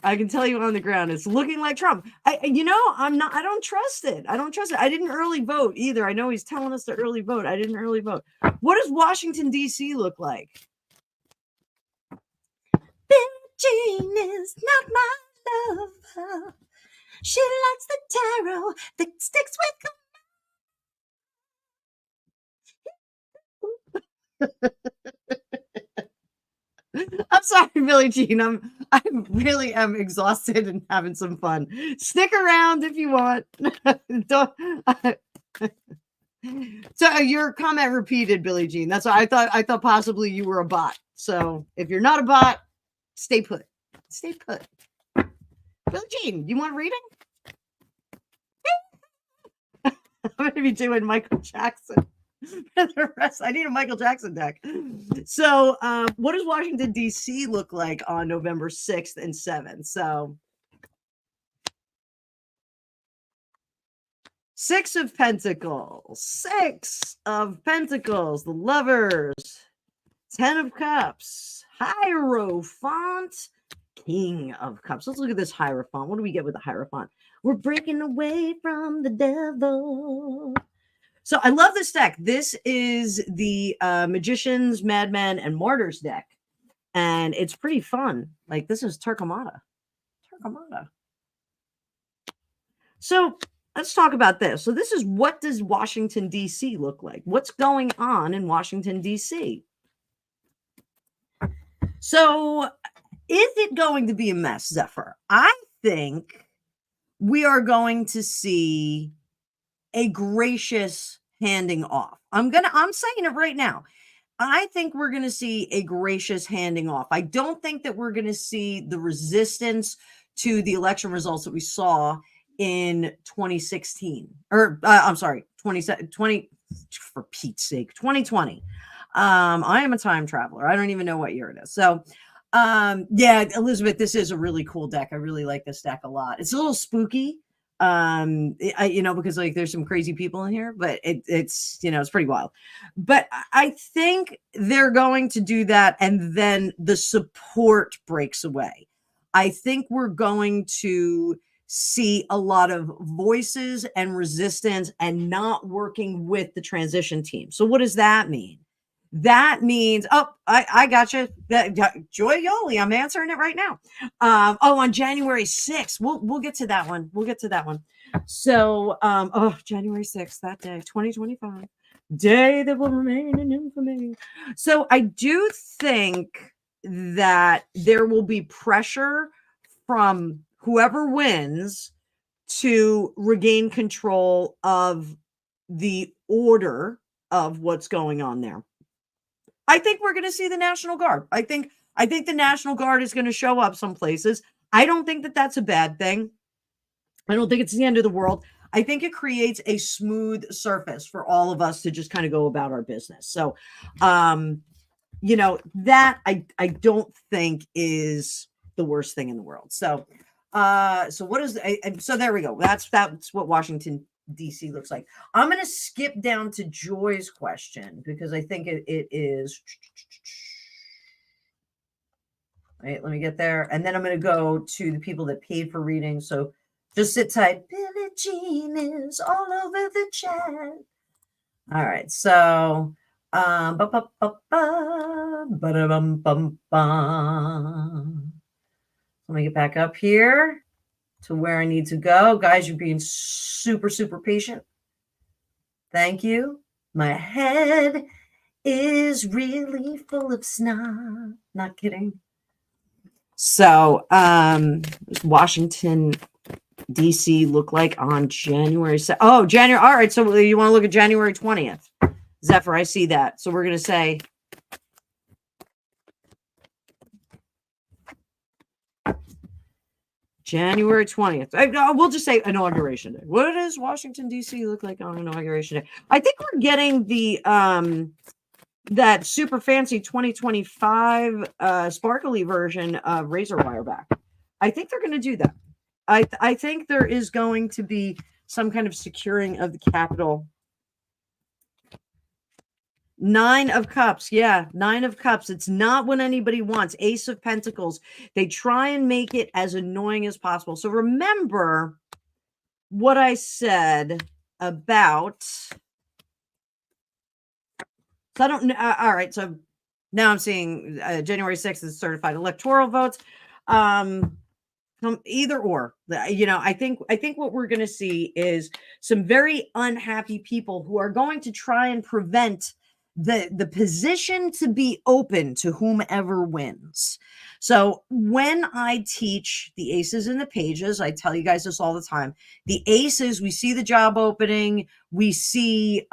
S1: I can tell you on the ground, it's looking like Trump. I don't trust it. I didn't early vote either. I know he's telling us to early vote. I didn't early vote. What does Washington, D.C. look like? Billie Jean is not my lover. She likes the tarot that sticks with. I'm sorry, Billie Jean. I really am exhausted and having some fun. Stick around if you want. So your comment repeated, Billie Jean. That's why I thought possibly you were a bot. So if you're not a bot, stay put. Stay put. Billie Jean, you want a reading? I'm going to be doing Michael Jackson. The rest, I need a Michael Jackson deck. So what does Washington D.C. look like on November 6th and 7th? So 6 of Pentacles, 6 of Pentacles, the Lovers, 10 of Cups, Hierophant, King of Cups. Let's look at this Hierophant. What do we get with the Hierophant? We're breaking away from the devil. So I love this deck. This is the Magicians, Madmen, and Martyrs deck. And it's pretty fun. Like, this is Turquemada. So let's talk about this. So this is, what does Washington, D.C. look like? What's going on in Washington, D.C.? So is it going to be a mess, Zephyr? I think we are going to see a gracious handing off. I'm saying it right now. I think we're going to see a gracious handing off. I don't think that we're going to see the resistance to the election results that we saw in 2016, or I'm sorry, 2020, for Pete's sake, 2020. I am a time traveler. I don't even know what year it is. So Yeah, Elizabeth, this is a really cool deck. I really like this deck a lot. It's a little spooky. Because like there's some crazy people in here, but it's it's pretty wild. But I think they're going to do that, and then the support breaks away. I think we're going to see a lot of voices and resistance and not working with the transition team. So what does that mean? That means, I got you. Joy Yoli, I'm answering it right now. On January 6th, we'll get to that one. We'll get to that one. So, January 6th, that day, 2025, day that will remain in infamy. So I do think that there will be pressure from whoever wins to regain control of the order of what's going on there. I think we're going to see the National Guard. I think the National Guard is going to show up some places. I don't think that that's a bad thing. I don't think it's the end of the world. I think it creates a smooth surface for all of us to just kind of go about our business. So, that I don't think is the worst thing in the world. So, so there we go. That's what Washington DC looks like. I'm going to skip down to Joy's question because I think it is. Wait, let me get there. And then I'm going to go to the people that paid for reading. So just sit tight. Billie Jean is all over the chat. All right. So, let me get back up here to where I need to go. Guys, you're being super, super patient. Thank you. My head is really full of snot. Not kidding. So, Washington, D.C. look like on January 2nd? Oh, January. All right. So you want to look at January 20th. Zephyr, I see that. So we're going to say January 20th. We'll just say Inauguration Day. What does Washington, D.C. look like on Inauguration Day? I think we're getting the that super fancy 2025 sparkly version of Razor Wire back. I think they're going to do that. I think there is going to be some kind of securing of the Capitol. 9 of Cups. Yeah, 9 of Cups. It's not what anybody wants. Ace of Pentacles. They try and make it as annoying as possible. So remember what I said about... So I don't know. All right. So now I'm seeing January 6th is certified electoral votes. Either or, I think what we're going to see is some very unhappy people who are going to try and prevent the position to be open to whomever wins. So when I teach the aces and the pages, I tell you guys this all the time. The aces, we see the job opening, we see,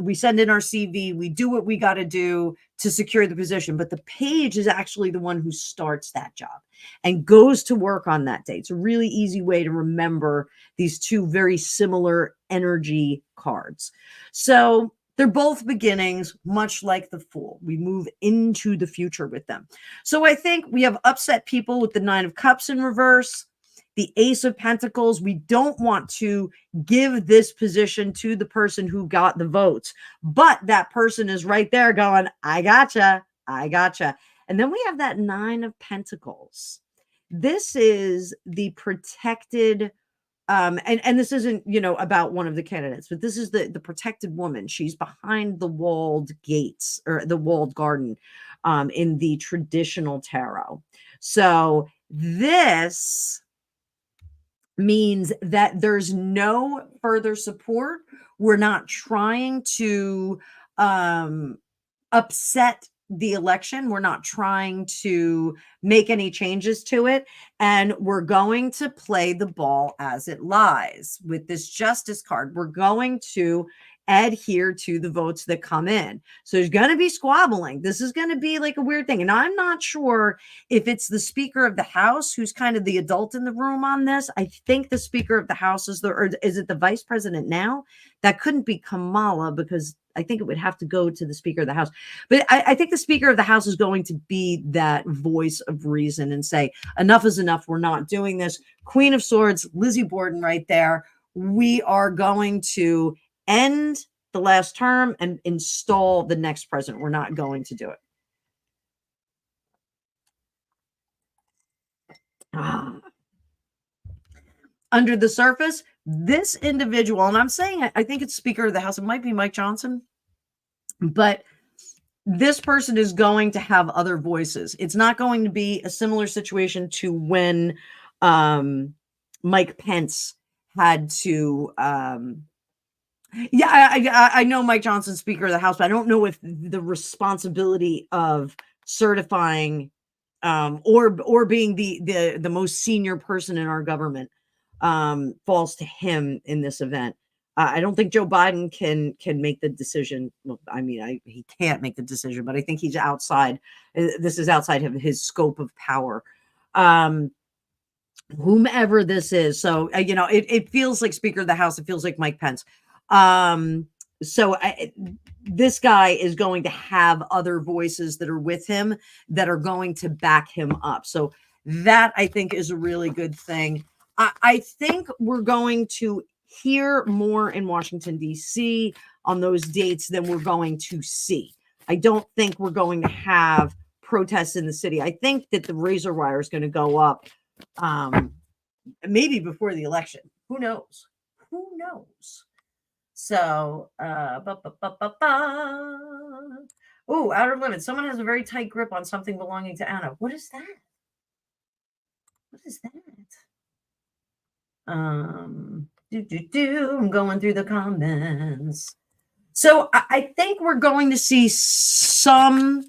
S1: we send in our CV, we do what we got to do to secure the position. But the page is actually the one who starts that job and goes to work on that day. It's a really easy way to remember these two very similar energy cards. So they're both beginnings, much like the Fool. We move into the future with them. So I think we have upset people with the 9 of Cups in reverse, the Ace of Pentacles. We don't want to give this position to the person who got the votes, but that person is right there going, I gotcha, I gotcha. And then we have that 9 of Pentacles. This is the protected and this isn't, about one of the candidates, but this is the protected woman. She's behind the walled gates or the walled garden in the traditional tarot. So this means that there's no further support. We're not trying to upset the election. We're not trying to make any changes to it. And we're going to play the ball as it lies with this Justice card. We're going to adhere to the votes that come in. So there's going to be squabbling. This is going to be like a weird thing. And I'm not sure if it's the Speaker of the House who's kind of the adult in the room on this. I think the Speaker of the House is or is it the Vice President now? That couldn't be Kamala, because I think it would have to go to the Speaker of the House. But I think the Speaker of the House is going to be that voice of reason and say, enough is enough. We're not doing this. Queen of Swords, Lizzie Borden right there. We are going to end the last term and install the next president. We're not going to do it. Under the surface, this individual, and I'm saying I think it's Speaker of the House, it might be Mike Johnson, but this person is going to have other voices. It's not going to be a similar situation to when Mike Pence had to I know Mike Johnson, Speaker of the House, but I don't know if the responsibility of certifying or being the most senior person in our government falls to him in this event. I don't think Joe Biden can make the decision. Well, I mean, he can't make the decision, but I think he's outside. This is outside of his scope of power. Whomever this is. So, it feels like Speaker of the House. It feels like Mike Pence. This guy is going to have other voices that are with him that are going to back him up. So that, I think, is a really good thing. I think we're going to hear more in Washington, D.C. on those dates than we're going to see. I don't think we're going to have protests in the city. I think that the razor wire is going to go up maybe before the election. Who knows? Who knows? So, oh, Outer Limits. Someone has a very tight grip on something belonging to Anna. What is that? What is that? I'm going through the comments. So I think we're going to see some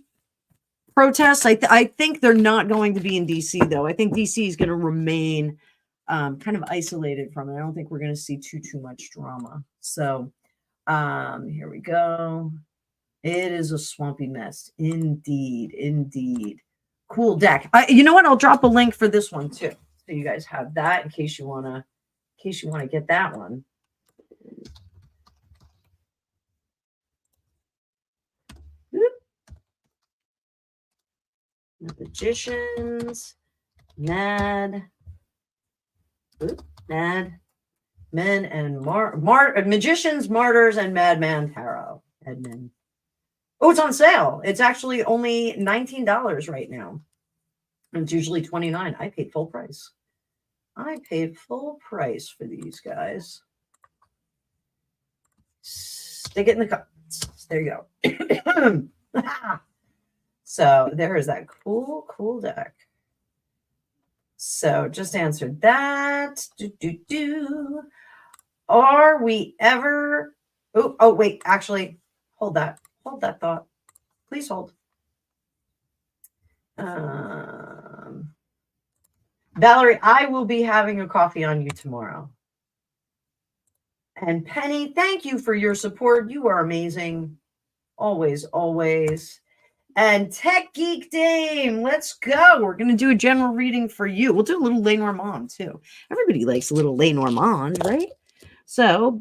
S1: protests. I think they're not going to be in DC, though. I think DC is going to remain kind of isolated from it. I don't think we're going to see too much drama. So here we go. It is a swampy mess. Indeed. Cool deck. You know what? I'll drop a link for this one too, so you guys have that in case you want to get that one. The Magicians, Mad Men and Magicians, Martyrs, and Madman Tarot. Admin. Oh, it's on sale. It's actually only $19 right now. It's usually $29. I paid full price. I paid full price for these guys. Stick it in the comments. There you go. So there is that cool deck. So just answered that. Are we ever? Oh, wait. Actually, hold that thought. Please hold. Valerie, I will be having a coffee on you tomorrow. And Penny, thank you for your support. You are amazing. Always. And Tech Geek Dame, let's go. We're going to do a general reading for you. We'll do a little Lenormand too. Everybody likes a little Lenormand, right? So,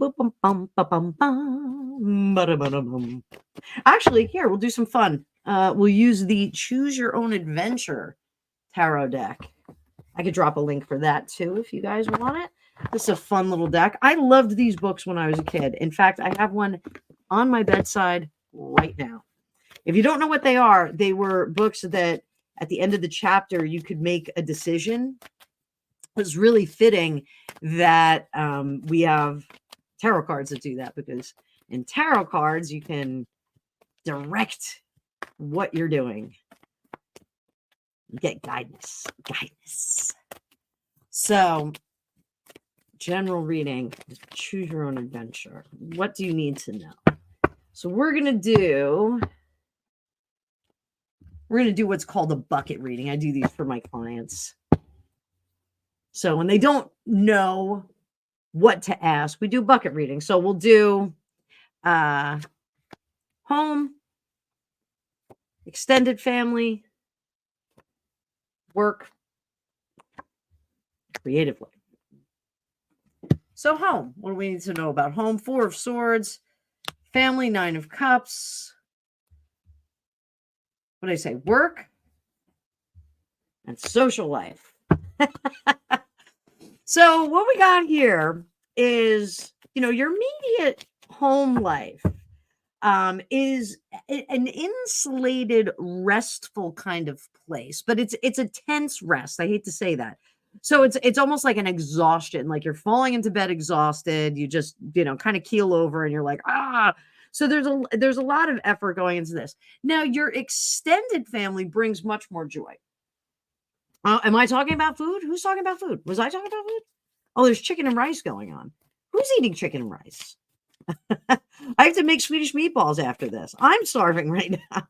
S1: actually, here, we'll do some fun. We'll use the Choose Your Own Adventure tarot deck. I could drop a link for that too if you guys want it. This is a fun little deck. I loved these books when I was a kid. In fact, I have one on my bedside right now. If you don't know what they are, they were books that at the end of the chapter, you could make a decision. It was really fitting that we have tarot cards that do that, because in tarot cards, you can direct what you're doing. You get guidance. So, general reading, choose your own adventure. What do you need to know? So we're going to do what's called a bucket reading. I do these for my clients. So when they don't know what to ask, we do bucket reading. So we'll do home, extended family, work, creatively. So home, what do we need to know about home? 4 of Swords, family, 9 of Cups. What did I say? Work and social life. So what we got here is, your immediate home life is an insulated, restful kind of place, but it's a tense rest. I hate to say that. So it's almost like an exhaustion, like you're falling into bed exhausted. You just, kind of keel over and you're like, ah. So there's a lot of effort going into this. Now, your extended family brings much more joy. Am I talking about food? Who's talking about food? Was I talking about food? Oh, there's chicken and rice going on. Who's eating chicken and rice? I have to make Swedish meatballs after this. I'm starving right now.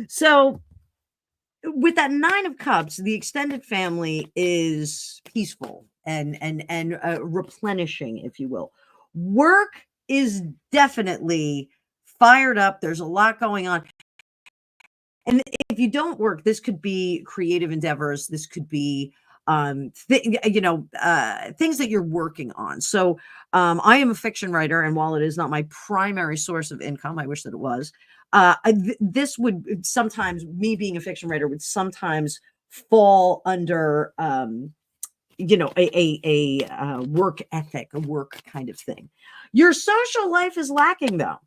S1: So with that 9 of Cups, the extended family is peaceful and replenishing, if you will. Work is definitely fired up. There's a lot going on. And if you don't work, this could be creative endeavors. This could be things that you're working on. So I am a fiction writer, and while it is not my primary source of income, I wish that it was. This would sometimes, me being a fiction writer, would sometimes fall under a work ethic, a work kind of thing. Your social life is lacking, though.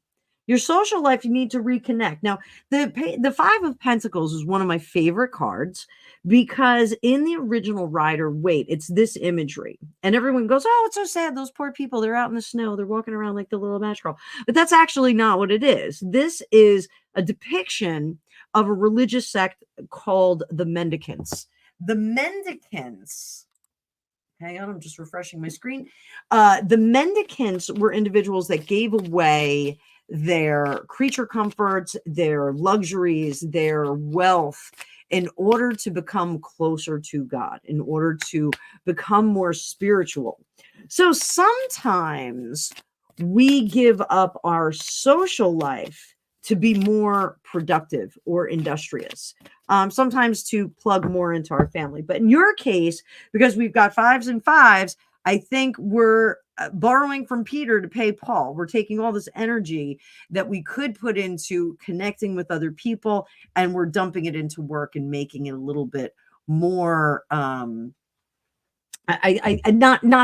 S1: Your social life, you need to reconnect. Now, the 5 of Pentacles is one of my favorite cards because in the original Rider Waite, it's this imagery. And everyone goes, oh, it's so sad. Those poor people, they're out in the snow. They're walking around like the little match girl. But that's actually not what it is. This is a depiction of a religious sect called the Mendicants. The Mendicants... Hang on, I'm just refreshing my screen. The Mendicants were individuals that gave away their creature comforts, their luxuries, their wealth in order to become closer to God, in order to become more spiritual. So sometimes we give up our social life to be more productive or industrious, sometimes to plug more into our family. But in your case, because we've got 5s and 5s, I think we're borrowing from Peter to pay Paul. We're taking all this energy that we could put into connecting with other people, and we're dumping it into work and making it a little bit more, not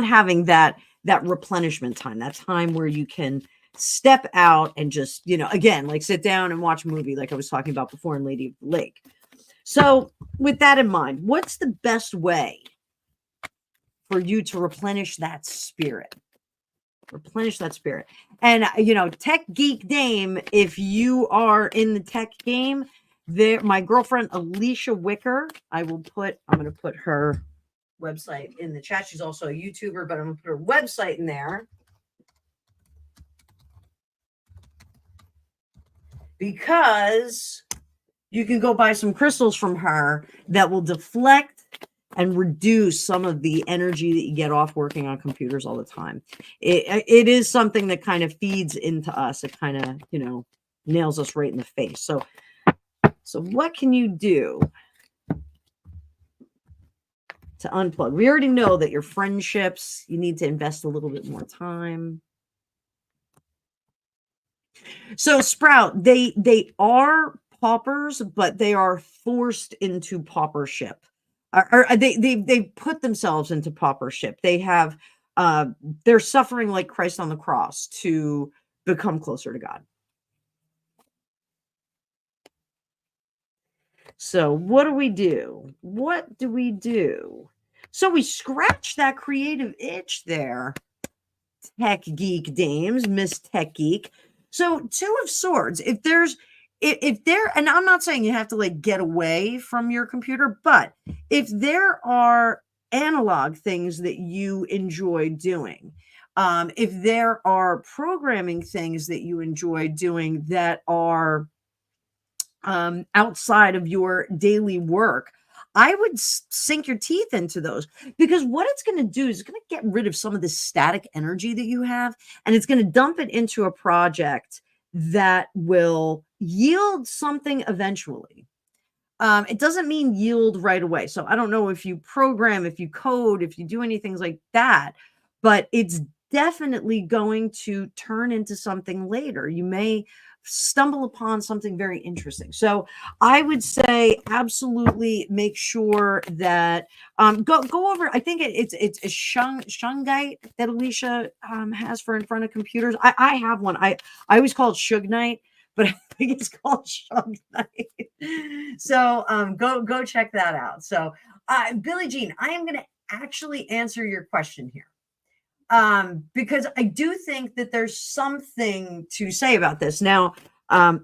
S1: having that replenishment time, that time where you can step out and just, again, like sit down and watch a movie like I was talking about before in Lady of the Lake. So with that in mind, what's the best way for you to replenish that spirit? Replenish that spirit. And, Tech Geek Dame, if you are in the tech game, there, my girlfriend, Alicia Wicker, I'm going to put her website in the chat. She's also a YouTuber, but I'm going to put her website in there. Because you can go buy some crystals from her that will deflect and reduce some of the energy that you get off working on computers all the time. It is something that kind of feeds into us. It kind of, nails us right in the face. So what can you do to unplug? We already know that your friendships, you need to invest a little bit more time. So Sprout, they are paupers, but they are forced into paupership. Or they put themselves into paupership. They have they're suffering like Christ on the cross to become closer to God. So what do we do? What do we do? So we scratch that creative itch there. Tech Geek Dames, Miss Tech Geek. So 2 of Swords, if there, and I'm not saying you have to like get away from your computer, but if there are analog things that you enjoy doing, if there are programming things that you enjoy doing that are outside of your daily work, I would sink your teeth into those, because what it's going to do is it's going to get rid of some of the static energy that you have, and it's going to dump it into a project that will yield something eventually. It doesn't mean yield right away. So I don't know if you program, if you code, if you do anything like that, but it's definitely going to turn into something later. You may stumble upon something very interesting. So I would say absolutely make sure that go over. I think it's a shungite that Alicia has for in front of computers. I have one. I always call it Shugnite, but I think it's called Shug Night. So go check that out. So Billie Jean, I am going to actually answer your question here, because I do think that there's something to say about this. Now, I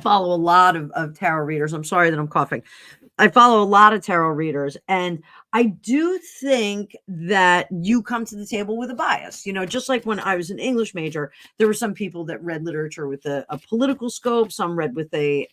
S1: follow a lot of tarot readers. I'm sorry that I'm coughing. I follow a lot of tarot readers, and I do think that you come to the table with a bias. Just like when I was an English major, there were some people that read literature with a political scope. Some read with a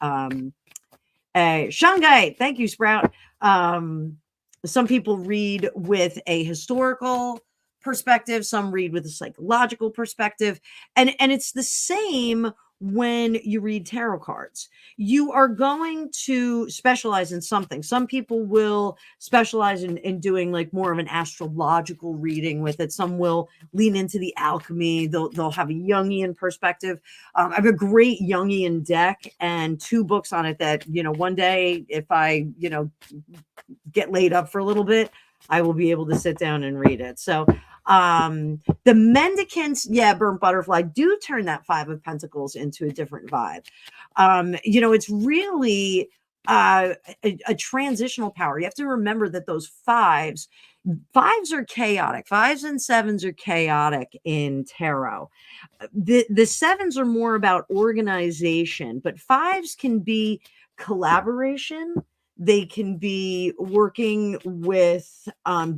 S1: Shungite. Thank you, Sprout. Some people read with a historical perspective. Some read with a psychological perspective, and it's the same when you read tarot cards. You are going to specialize in something. Some people will specialize in doing like more of an astrological reading with it. Some will lean into the alchemy. They'll have a Jungian perspective. I have a great Jungian deck and 2 books on it that, one day if I, get laid up for a little bit, I will be able to sit down and read it. So the mendicants, burnt butterfly, do turn that 5 of Pentacles into a different vibe. It's really a transitional power. You have to remember that those fives are chaotic. 5s and 7s are chaotic in tarot. The 7s are more about organization, but 5s can be collaboration. They can be working with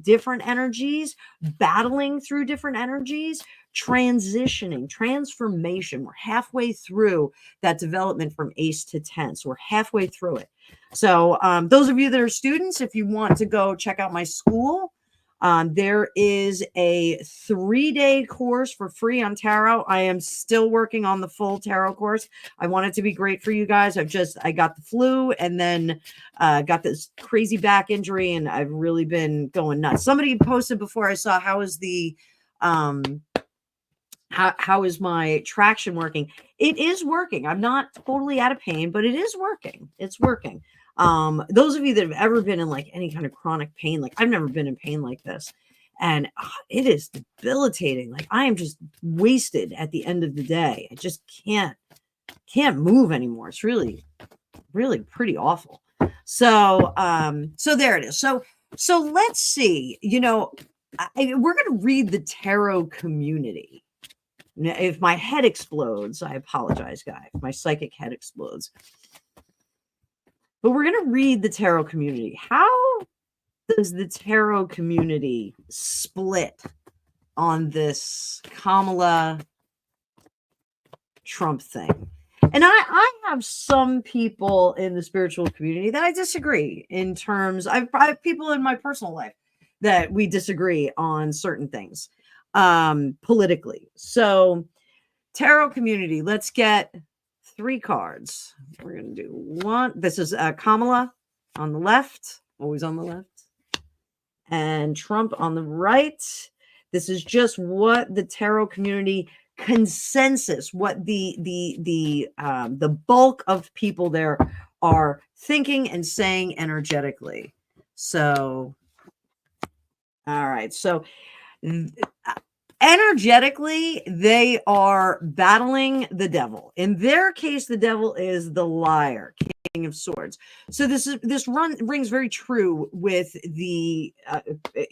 S1: different energies, battling through different energies, transitioning, transformation. We're halfway through that development from ace to 10. So we're halfway through it. So those of you that are students, if you want to go check out my school, there is a 3-day course for free on tarot. I am still working on the full tarot course. I want it to be great for you guys. I got the flu and then got this crazy back injury, and I've really been going nuts. Somebody posted before, I saw, how is the how is my traction working? It is working. I'm not totally out of pain, but it is working. It's working. Those of you that have ever been in like any kind of chronic pain, like I've never been in pain like this, and it is debilitating. Like I am just wasted at the end of the day. I just can't move anymore. It's really, really pretty awful. So there it is. So let's see, we're going to read the tarot community. Now, if my head explodes, I apologize, guys. My psychic head explodes. But we're going to read the tarot community. How does the tarot community split on this Kamala Trump thing? And I have some people in the spiritual community that I disagree in terms. I have people in my personal life that we disagree on certain things politically. So tarot community, let's get 3 cards. We're going to do 1. This is Kamala on the left, always on the left, and Trump on the right. This is just what the tarot community consensus, what the bulk of people there are thinking and saying energetically. So, all right. So energetically, they are battling the devil. In their case, the devil is the liar, King of Swords. So this rings very true with the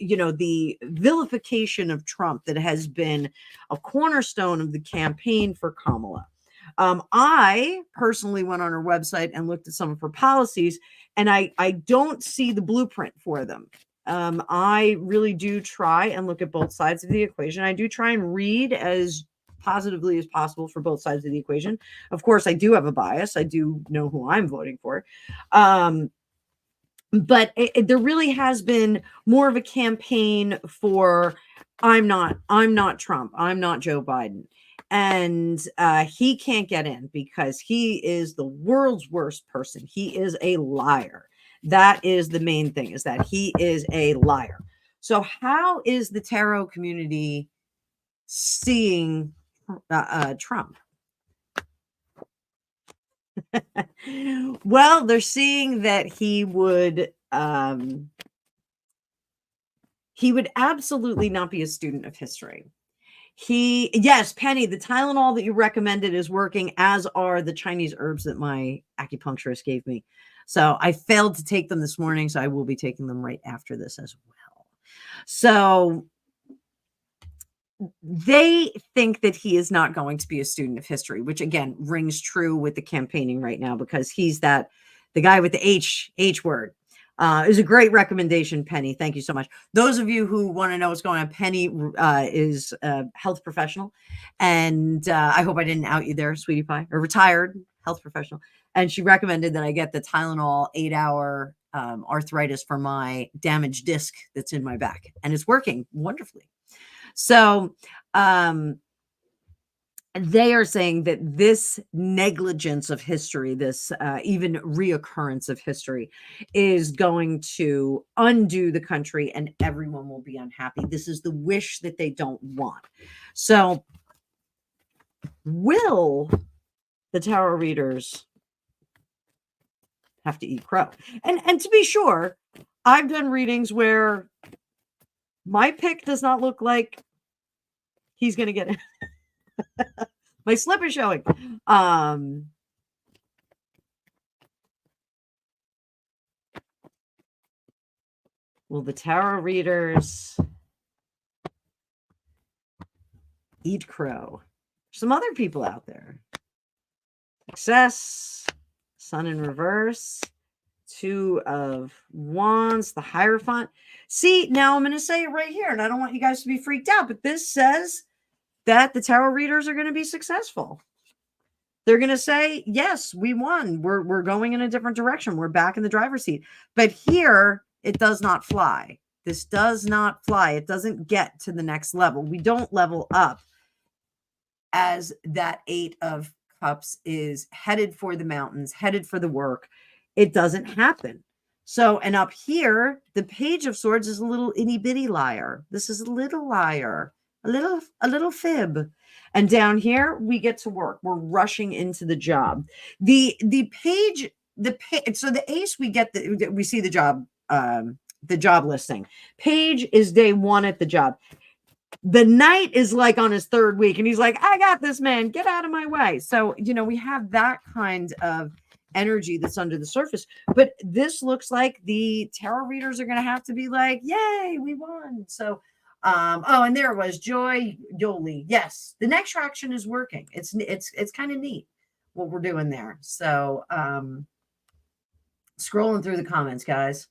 S1: the vilification of Trump that has been a cornerstone of the campaign for Kamala. I personally went on her website and looked at some of her policies, and I don't see the blueprint for them. I really do try and look at both sides of the equation. I do try and read as positively as possible for both sides of the equation. Of course, I do have a bias. I do know who I'm voting for. But there really has been more of a campaign for I'm not Trump, I'm not Joe Biden, and he can't get in because he is the world's worst person. He is a liar. That is the main thing, is that he is a liar. So how is the tarot community seeing Trump? Well, they're seeing that he would absolutely not be a student of history. Yes, Penny, the Tylenol that you recommended is working, as are the Chinese herbs that my acupuncturist gave me. So I failed to take them this morning, so I will be taking them right after this as well. So they think that he is not going to be a student of history, which again rings true with the campaigning right now, because he's the guy with the H word. It was a great recommendation, Penny. Thank you so much. Those of you who want to know what's going on, Penny is a health professional, and I hope I didn't out you there, sweetie pie, or retired health professional. And she recommended that I get the Tylenol 8-hour arthritis for my damaged disc that's in my back, and it's working wonderfully. So they are saying that this negligence of history, this even reoccurrence of history, is going to undo the country and everyone will be unhappy. This is the wish that they don't want. So will the tarot readers have to eat crow? And to be sure, I've done readings where my pick does not look like he's going to get it. My slip is showing. Will the tarot readers eat crow? Some other people out there. Success, Sun in reverse, 2 of Wands, the Hierophant. See, now I'm going to say it right here, and I don't want you guys to be freaked out, but this says that the tarot readers are going to be successful. They're going to say, yes, we won. We're going in a different direction. We're back in the driver's seat. But here, it does not fly. This does not fly. It doesn't get to the next level. We don't level up as that 8 of Cups is headed for the mountains, headed for the work. It doesn't happen. So, and up here, the Page of Swords is a little itty bitty liar. This is a little liar, a little fib. And down here, we get to work. We're rushing into the job. The page, so the ace, we see the job listing. Page is day 1 at the job. The knight is like on his 3rd week, and he's like, I got this, man. Get out of my way. So, we have that kind of energy that's under the surface. But this looks like the tarot readers are going to have to be like, yay, we won. So, and there it was, Joy Yoli. Yes, the next traction is working. It's kind of neat what we're doing there. So, scrolling through the comments, guys.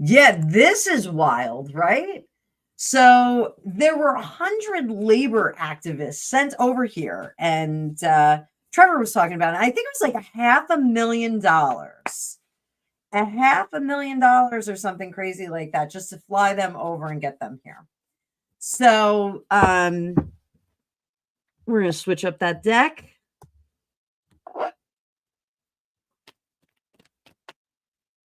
S1: Yeah, this is wild, right? So there were 100 labor activists sent over here, and Trevor was talking about it. I think it was like $500,000. $500,000 or something crazy like that, just to fly them over and get them here. So we're going to switch up that deck.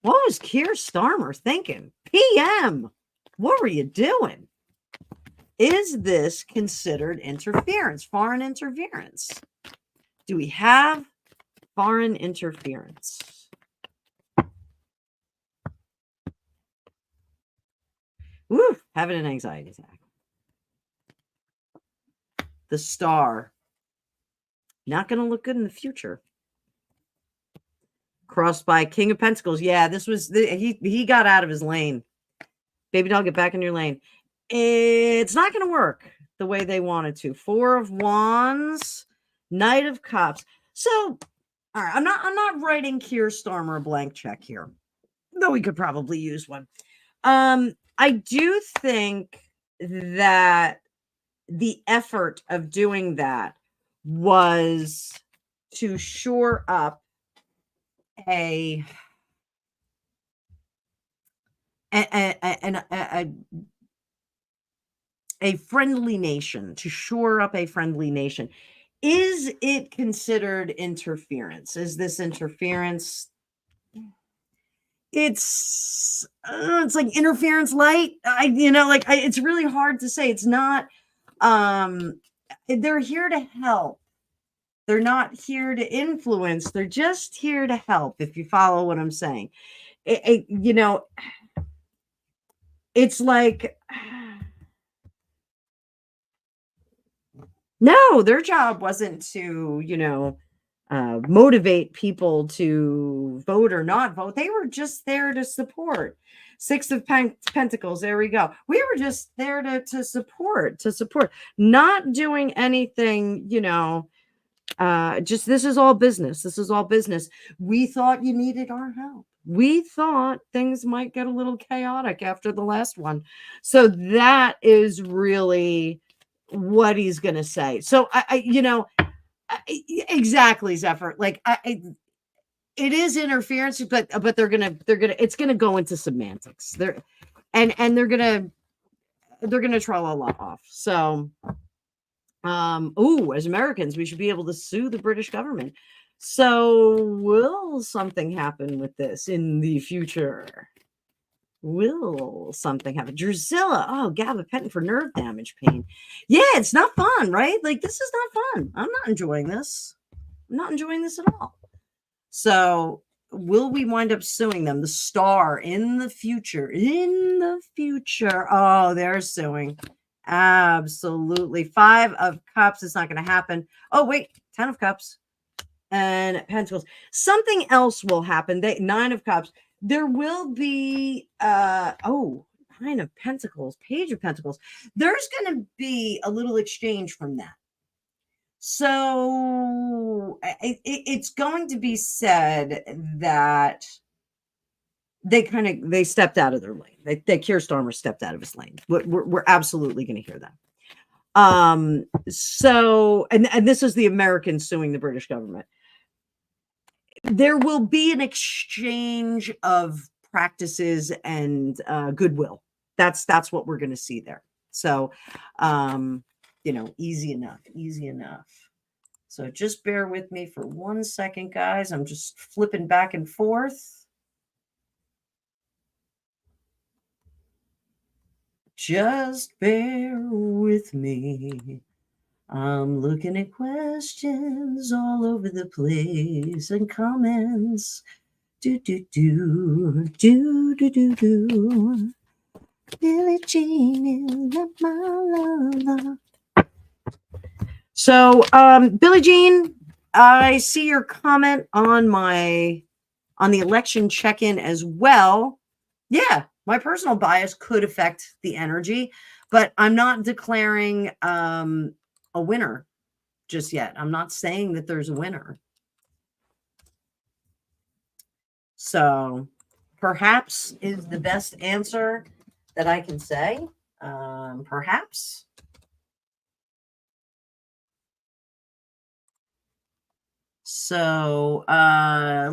S1: What was Keir Starmer thinking? PM, what were you doing? Is this considered interference, foreign interference? Do we have foreign interference? Woo, having an anxiety attack. The Star. Not going to look good in the future. Crossed by King of Pentacles. Yeah, this was he got out of his lane. Baby doll, get back in your lane. It's not going to work the way they wanted to. 4 of Wands, Knight of Cups. So, all right, I'm not writing Keir Starmer a blank check here, though we could probably use one. I do think that the effort of doing that was to shore up a friendly nation, to shore up a friendly nation. Is it considered interference? Is this interference? It's like interference light. It's really hard to say. It's not. They're here to help. They're not here to influence. They're just here to help. If you follow what I'm saying, it's like. No, their job wasn't to, motivate people to vote or not vote. They were just there to support. Six of Pentacles. There we go. We were just there to support, not doing anything, just this is all business. This is all business. We thought you needed our help. We thought things might get a little chaotic after the last one. So that is really what he's going to say. So exactly, Zephyr. It is interference, but it's gonna go into semantics. They're gonna troll a lot off. So, as Americans, we should be able to sue the British government. So, will something happen with this in the future? Will something happen? Drusilla, Gab of Penton for nerve damage pain. Yeah, it's not fun, right? Like, this is not fun. I'm not enjoying this. I'm not enjoying this at all. So, will we wind up suing them? The Star in the future. In the future. Oh, they're suing. Absolutely. 5 of Cups. It's not going to happen. Oh, wait. 10 of Cups. And Pentacles. Something else will happen. 9 of Cups. There will be 9 of Pentacles, Page of Pentacles. There's going to be a little exchange from that. So it's going to be said that they stepped out of their lane. That Keir Starmer stepped out of his lane. We're absolutely going to hear that. So and this is the Americans suing the British government. There will be an exchange of practices and goodwill. That's what we're going to see there. So, easy enough. So just bear with me for 1 second, guys. I'm just flipping back and forth. Just bear with me. I'm looking at questions all over the place and comments. Billie Jean is my love. So, Billie Jean, I see your comment on the election check-in as well. Yeah, my personal bias could affect the energy, but I'm not declaring a winner just yet. I'm not saying that there's a winner. So perhaps is the best answer that I can say. Perhaps. So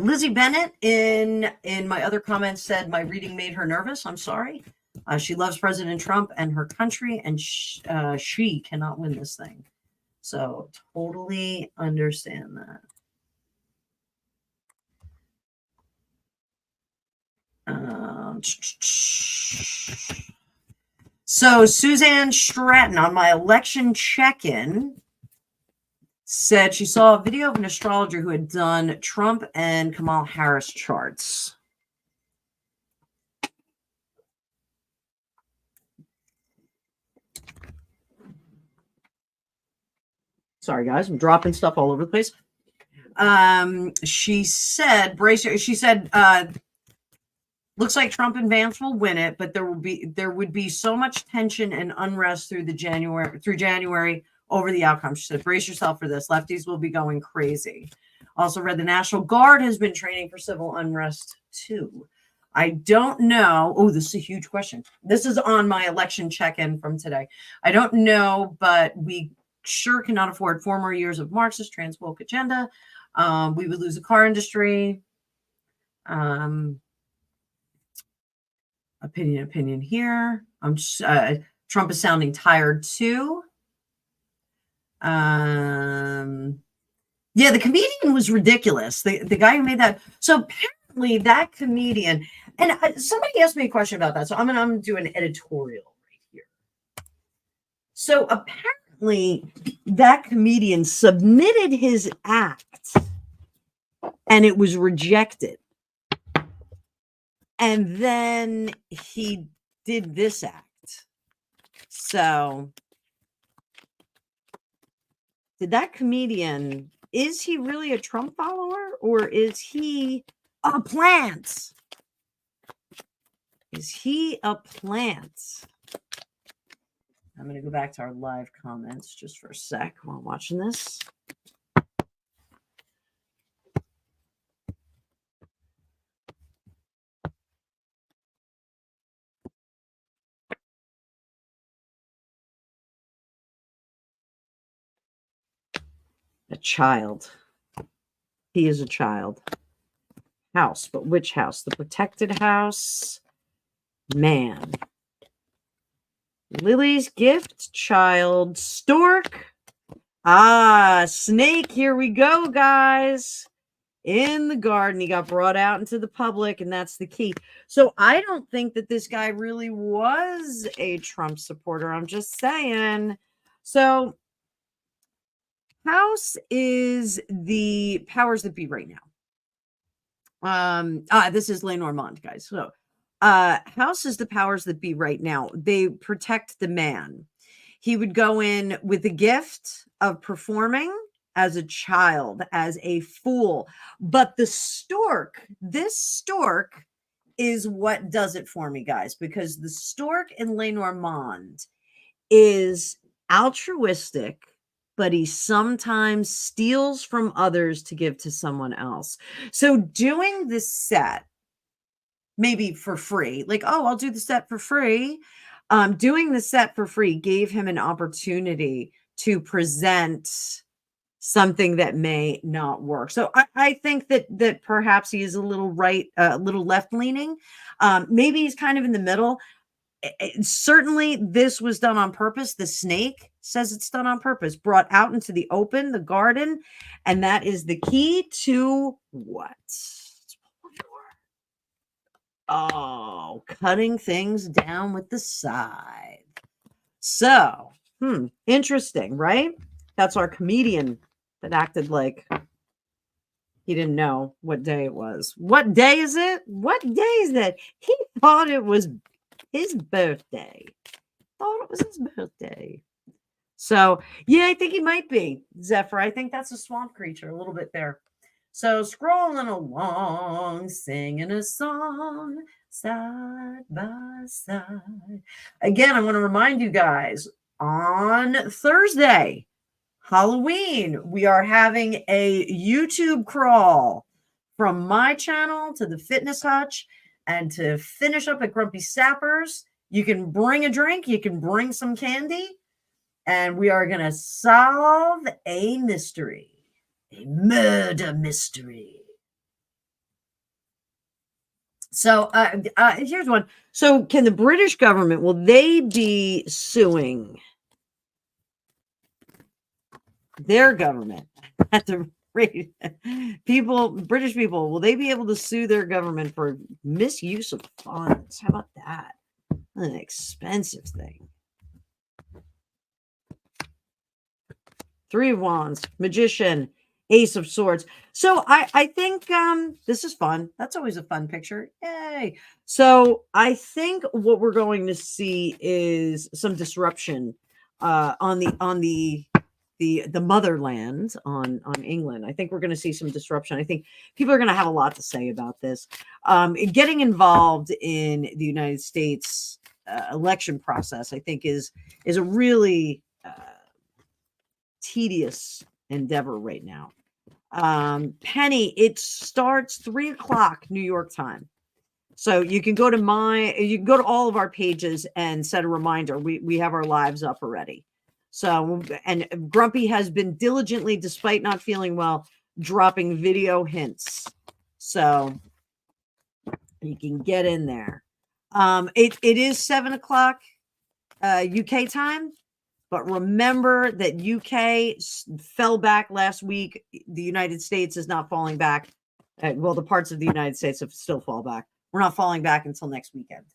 S1: Lizzie Bennett in my other comments said my reading made her nervous. I'm sorry. She loves President Trump and her country, and she cannot win this thing. So totally understand that. So Suzanne Stratton on my election check-in said she saw a video of an astrologer who had done Trump and Kamala Harris charts. Sorry, guys, I'm dropping stuff all over the place. She said, looks like Trump and Vance will win it, but there would be so much tension and unrest through January over the outcome. She said, brace yourself for this. Lefties will be going crazy. Also read the National Guard has been training for civil unrest too. I don't know. Oh, this is a huge question. This is on my election check-in from today. I don't know, but we sure cannot afford 4 more years of Marxist trans woke agenda. We would lose the car industry. Opinion here. Trump is sounding tired too. Yeah, the comedian was ridiculous. The guy who made that. So apparently that comedian, and somebody asked me a question about that. So I'm gonna do an editorial right here. So apparently that comedian submitted his act and it was rejected. And then he did this act. So did that comedian, is he really a Trump follower or is he a plant? Is he a plant? I'm going to go back to our live comments just for a sec while I'm watching this. A child. He is a child. House, but which house? The protected house. Man. Lily's gift, child, stork. Ah, snake. Here we go, guys. In the garden, he got brought out into the public, and that's the key. So I don't think that this guy really was a Trump supporter. I'm just saying. So House is the powers that be right now. This is Lenormand, guys. So House is the powers that be right now. They protect the man. He would go in with the gift of performing as a child, as a fool. But the stork, this stork is what does it for me, guys, because the stork in Lenormand is altruistic, but he sometimes steals from others to give to someone else. So doing this set, maybe for free, like, oh, I'll do the set for free. Doing the set for free gave him an opportunity to present something that may not work. So I think that perhaps he is a little right, a little left leaning. Maybe he's kind of in the middle. Certainly this was done on purpose. The snake says it's done on purpose, brought out into the open, the garden, and that is the key to what? Oh, cutting things down with the scythe. So, interesting, right? That's our comedian that acted like he didn't know what day it was. What day is it? What day is that? He thought it was his birthday. Thought it was his birthday. So, yeah, I think he might be. Zephyr, I think that's a swamp creature a little bit there. So, scrolling along, singing a song, side by side. Again, I want to remind you guys, on Thursday, Halloween, we are having a YouTube crawl from my channel to the Fitness Hutch and to finish up at Grumpy Sappers. You can bring a drink, you can bring some candy, and we are going to solve a mystery, a murder mystery. So here's one. So can the British government, will they be suing their government at the rate? British people, will they be able to sue their government for misuse of funds? How about that? An expensive thing. Three of Wands, Magician, Ace of Swords. So I think this is fun. That's always a fun picture. Yay. So I think what we're going to see is some disruption on the motherland, on England. I think we're going to see some disruption. I think people are going to have a lot to say about this. Getting involved in the United States election process, I think, is a really tedious endeavor right now. Penny, it starts 3:00 New York time. So you can go to all of our pages and set a reminder. We have our lives up already. So, and Grumpy has been diligently, despite not feeling well, dropping video hints. So you can get in there. It is 7:00 UK time, but remember that UK fell back last week. The United States is not falling back. Well, the parts of the United States have still fall back. We're not falling back until next weekend.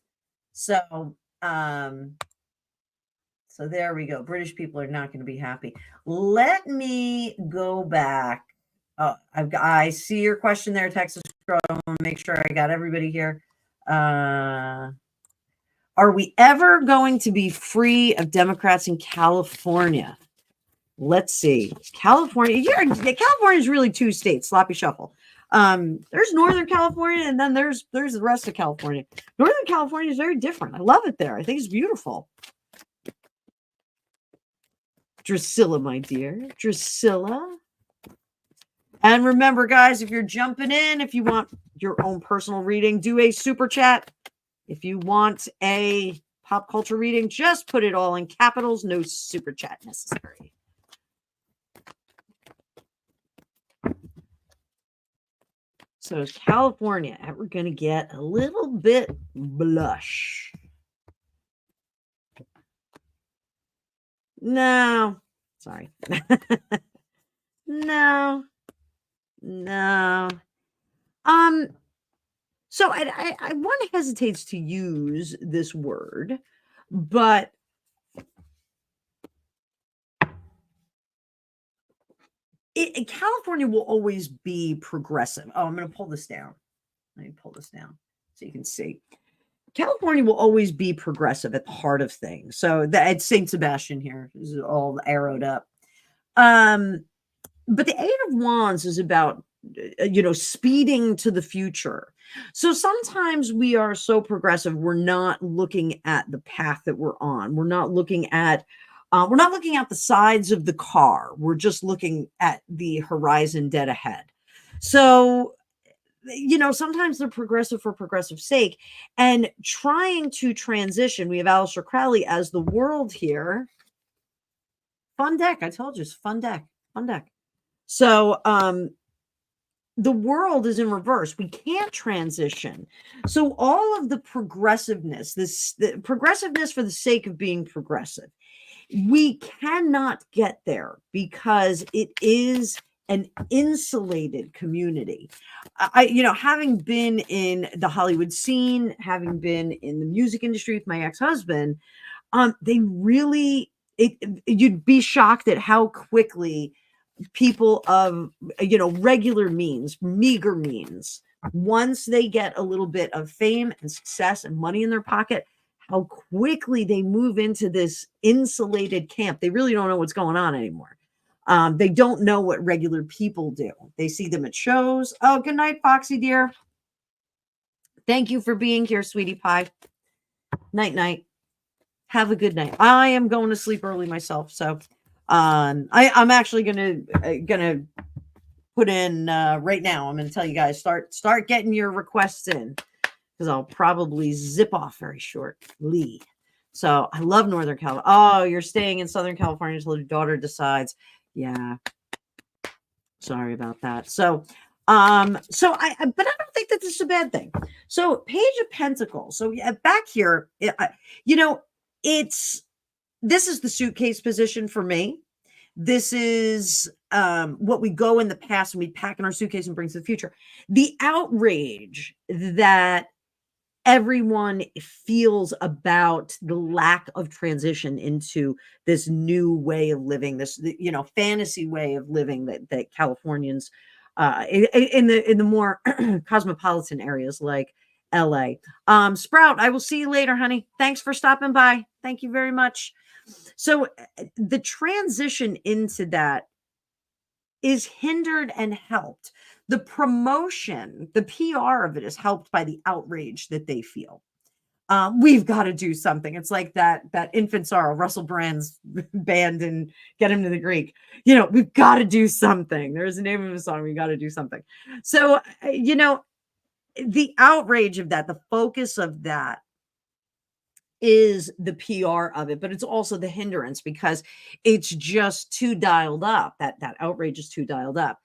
S1: So, so there we go. British people are not going to be happy. Let me go back. Oh, I see your question there, Texas Girl. I want to make sure I got everybody here. Are we ever going to be free of Democrats in California? Let's see. California. California is really two states. Sloppy shuffle. There's Northern California, and then there's the rest of California. Northern California is very different. I love it there. I think it's beautiful. Drusilla, my dear. Drusilla. And remember, guys, if you're jumping in, if you want your own personal reading, do a super chat. If you want a pop culture reading, just put it all in capitals. No super chat necessary. So is California ever going to get a little bit blush? No. Sorry. No. So I one hesitates to use this word, but California will always be progressive. Oh, I'm going to pull this down. Let me pull this down so you can see. California will always be progressive at the heart of things. So it's St. Sebastian here. This is all arrowed up. But the Eight of Wands is about, speeding to the future. So sometimes we are so progressive, we're not looking at the path that we're on. We're not looking at the sides of the car. We're just looking at the horizon dead ahead. So, sometimes they're progressive for progressive sake, and trying to transition. We have Aleister Crowley as the world here. Fun deck. I told you, it's fun deck. So, the world is in reverse. We can't transition. So all of the progressiveness, the progressiveness for the sake of being progressive, we cannot get there because it is an insulated community. Having been in the Hollywood scene, having been in the music industry with my ex-husband, they really, you'd be shocked at how quickly people of regular means, meager means, once they get a little bit of fame and success and money in their pocket, how quickly they move into this insulated camp. They really don't know what's going on anymore. They don't know what regular people do. They see them at shows. Oh, good night, Foxy dear. Thank you for being here, sweetie pie. Night. Have a good night. I am going to sleep early myself, so I'm actually gonna put in right now. I'm gonna tell you guys, start getting your requests in, because I'll probably zip off very shortly. So I love Northern California. Oh, you're staying in Southern California until your daughter decides. Yeah, sorry about that. So but I don't think that this is a bad thing. So Page of Pentacles. So back here, this is the suitcase position for me. This is what we go in the past and we pack in our suitcase and bring to the future. The outrage that everyone feels about the lack of transition into this new way of living, this fantasy way of living that Californians in the more cosmopolitan areas like LA. Sprout, I will see you later, honey. Thanks for stopping by. Thank you very much. So the transition into that is hindered and helped. The promotion, the PR of it is helped by the outrage that they feel. We've got to do something. It's like that Infant Sorrow, Russell Brand's band and Get Him to the Greek. We've got to do something. There's a name of a song. We got to do something. So, the outrage of that, the focus of that is the PR of it, but it's also the hindrance because it's just too dialed up. That outrage is too dialed up.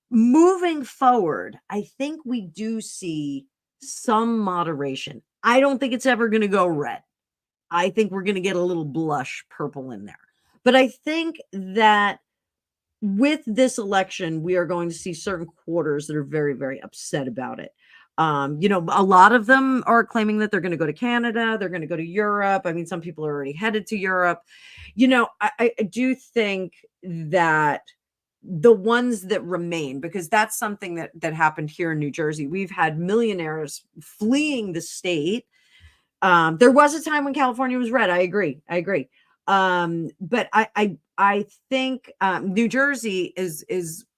S1: Moving forward, I think we do see some moderation. I don't think it's ever going to go red. I think we're going to get a little blush purple in there. But I think that with this election, we are going to see certain quarters that are very, very upset about it. A lot of them are claiming that they're going to go to Canada, they're going to go to Europe. I mean, some people are already headed to Europe. I do think that the ones that remain, because that's something that happened here in New Jersey. We've had millionaires fleeing the state. There was a time when California was red. I agree. But I think New Jersey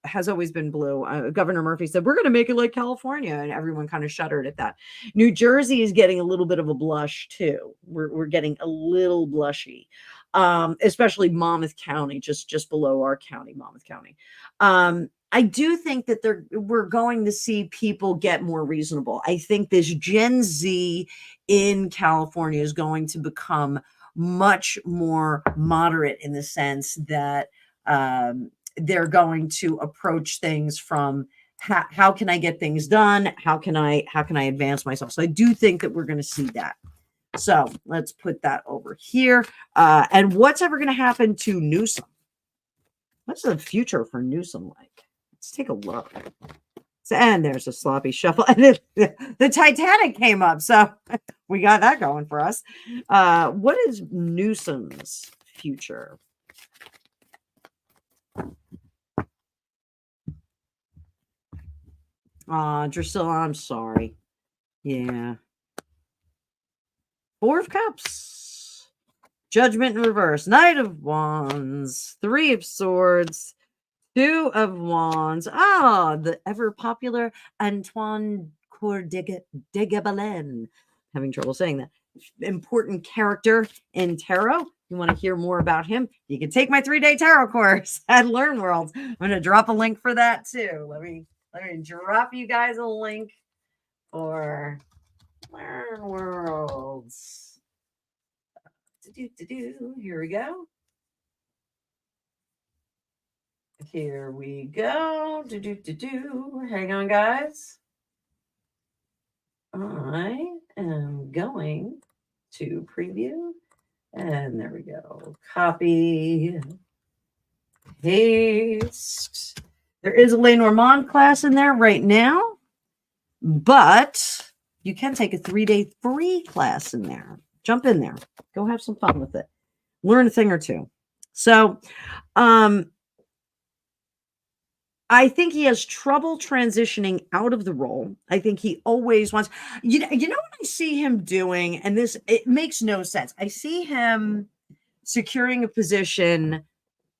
S1: has always been blue. Governor Murphy said we're going to make it like California, and everyone kind of shuddered at that. New Jersey is getting a little bit of a blush too. We're getting a little blushy, especially Monmouth County, just below our county, Monmouth County. I do think that we're going to see people get more reasonable. I think this Gen Z in California is going to become much more moderate in the sense that they're going to approach things from how can I get things done? How can I advance myself? So I do think that we're going to see that. So let's put that over here. And what's ever going to happen to Newsom? What's the future for Newsom like? Let's take a look. And there's a sloppy shuffle. And the Titanic came up, so we got that going for us. What is Newsom's future? Drusilla, I'm sorry. Yeah. Four of Cups. Judgment in reverse. Knight of Wands. Three of Swords. Two of Wands. The ever popular Antoine Coeur de Gabelin. Having trouble saying that. Important character in tarot. You want to hear more about him? You can take my 3-day tarot course at Learn World. I'm going to drop a link for that too. Let me drop you guys a link for Learn Worlds. Here we go. Here we go. Hang on, guys. I am going to preview. And there we go. Copy. Paste. There is a Lenormand class in there right now. But you can take a 3-day free class in there. Jump in there. Go have some fun with it. Learn a thing or two. So, I think he has trouble transitioning out of the role. I think he always wants, you know what I see him doing, and it makes no sense. I see him securing a position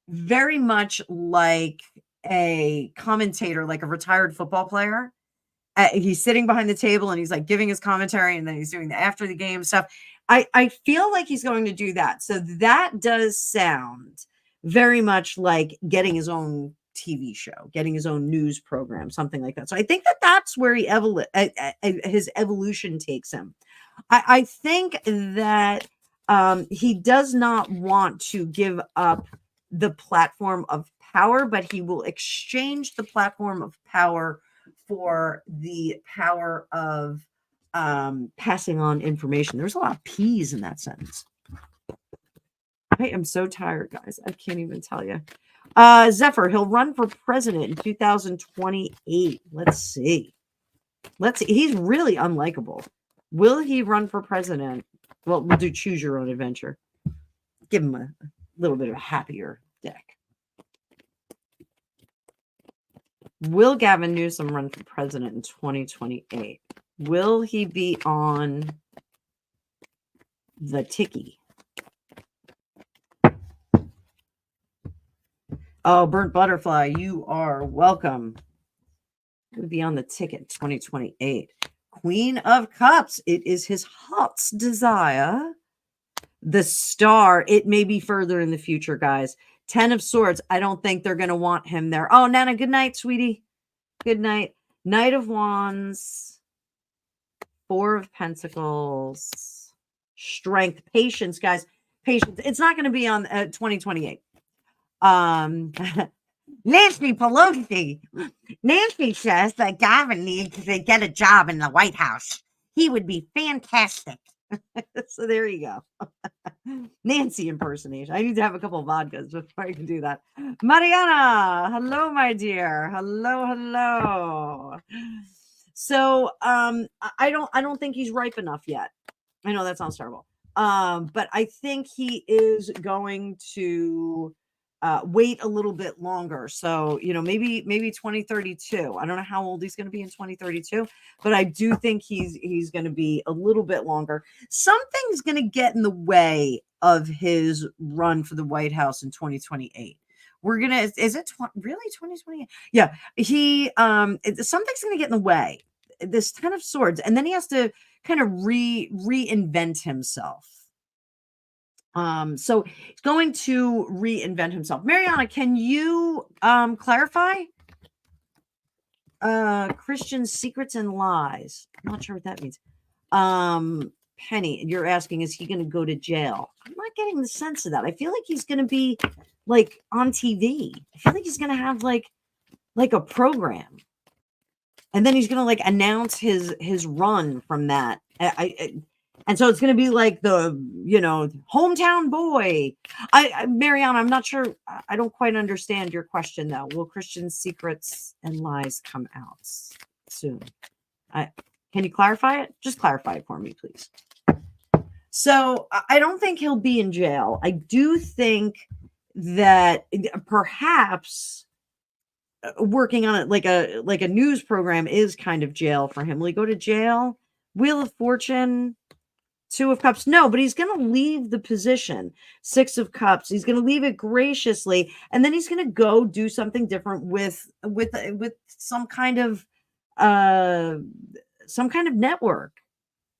S1: very much like a commentator, like a retired football player. He's sitting behind the table and he's like giving his commentary, and then he's doing the after the game stuff. I feel like he's going to do that. So that does sound very much like getting his own TV show, getting his own news program, something like that. So I think that's where his evolution takes him. I think that he does not want to give up the platform of power, but he will exchange the platform of power for the power of passing on information. There's a lot of P's in that sentence. I am so tired, guys. I can't even tell you. Zephyr, he'll run for president in 2028. Let's see. He's really unlikable. Will he run for president? Well, we'll do choose your own adventure. Give him a little bit of a happier deck. Will Gavin Newsom run for president in 2028? Will he be on the ticky? Oh, Burnt Butterfly, you are welcome. Going to be on the ticket 2028. Queen of Cups. It is his heart's desire. The Star. It may be further in the future, guys. 10 of Swords. I don't think they're going to want him there. Oh, Nana, good night, sweetie. Good night. Knight of Wands. Four of Pentacles, strength, patience, guys, patience. It's not going to be on 2028. Nancy Pelosi. Nancy says that Gavin needs to get a job in the White House. He would be fantastic. So there you go. Nancy impersonation. I need to have a couple of vodkas before I can do that. Mariana, hello, my dear. Hello. So I don't think he's ripe enough yet. I know that sounds terrible. But I think he is going to wait a little bit longer. So, maybe 2032. I don't know how old he's going to be in 2032, but I do think he's going to be a little bit longer. Something's going to get in the way of his run for the White House in 2028. Is it really 2028? Yeah, something's going to get in the way. This 10 of Swords, and then he has to kind of reinvent himself. So he's going to reinvent himself. Mariana, can you clarify Christian secrets and lies? I'm not sure what that means. Penny, you're asking, is he going to go to jail? I'm not getting the sense of that. I feel like he's going to be like on TV. I feel like he's going to have like a program, and then he's going to like announce his run from that. And so it's going to be like the, hometown boy. Mariana, I'm not sure. I don't quite understand your question, though. Will Christian secrets and lies come out soon? Can you clarify it? Just clarify it for me, please. So I don't think he'll be in jail. I do think that perhaps working on it like a news program is kind of jail for him. Will he go to jail? Wheel of Fortune, Two of Cups. No, but he's going to leave the position. Six of Cups. He's going to leave it graciously, and then he's going to go do something different with some kind of network.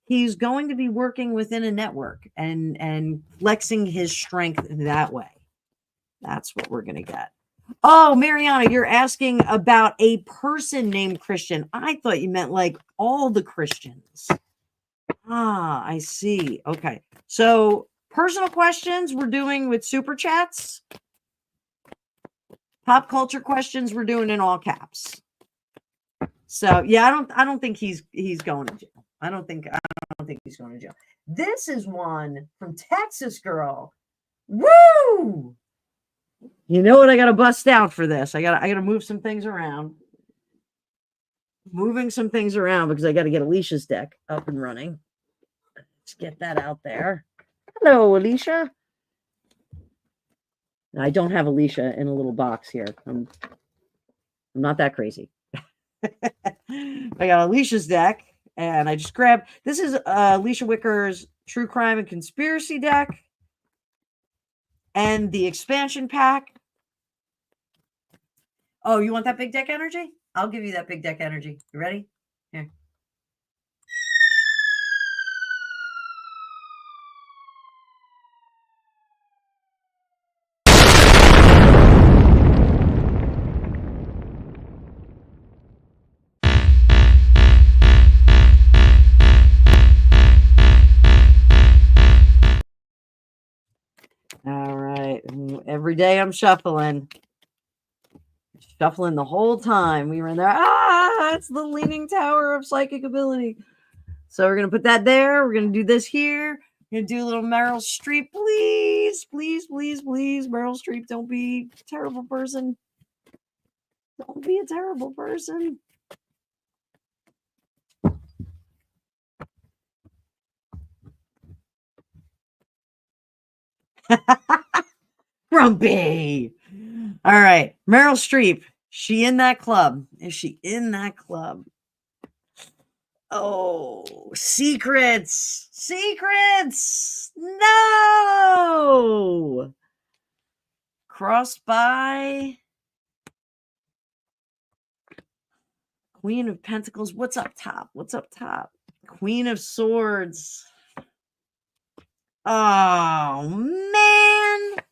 S1: He's going to be working within a network and flexing his strength that way. That's what we're going to get. Oh, Mariana, you're asking about a person named Christian. I thought you meant like all the Christians. Ah, I see. Okay. So personal questions we're doing with super chats. Pop culture questions we're doing in all caps. So yeah, I don't think he's going to jail. I don't think he's going to jail. This is one from Texas Girl. Woo! You know what I got to bust out for this? I got to move some things around. Moving some things around because I got to get Alicia's deck up and running. Let's get that out there. Hello, Alicia. I don't have Alicia in a little box here. I'm not that crazy. I got Alicia's deck, and I just grabbed. This is Alicia Wicker's True Crime and Conspiracy deck, and the expansion pack. Oh, you want that big deck energy? I'll give you that big deck energy. You ready? Here. All right. Every day I'm shuffling the whole time. We were in there. It's the Leaning Tower of Psychic Ability. So we're going to put that there. We're going to do this here. We're going to do a little Meryl Streep. Please, please, please, please. Meryl Streep, don't be a terrible person. Don't be a terrible person. Grumpy. All right. Meryl Streep. She in that club? Is she in that club? Oh, secrets. Secrets. No. Crossed by Queen of Pentacles. What's up top? What's up top? Queen of Swords. Oh, man.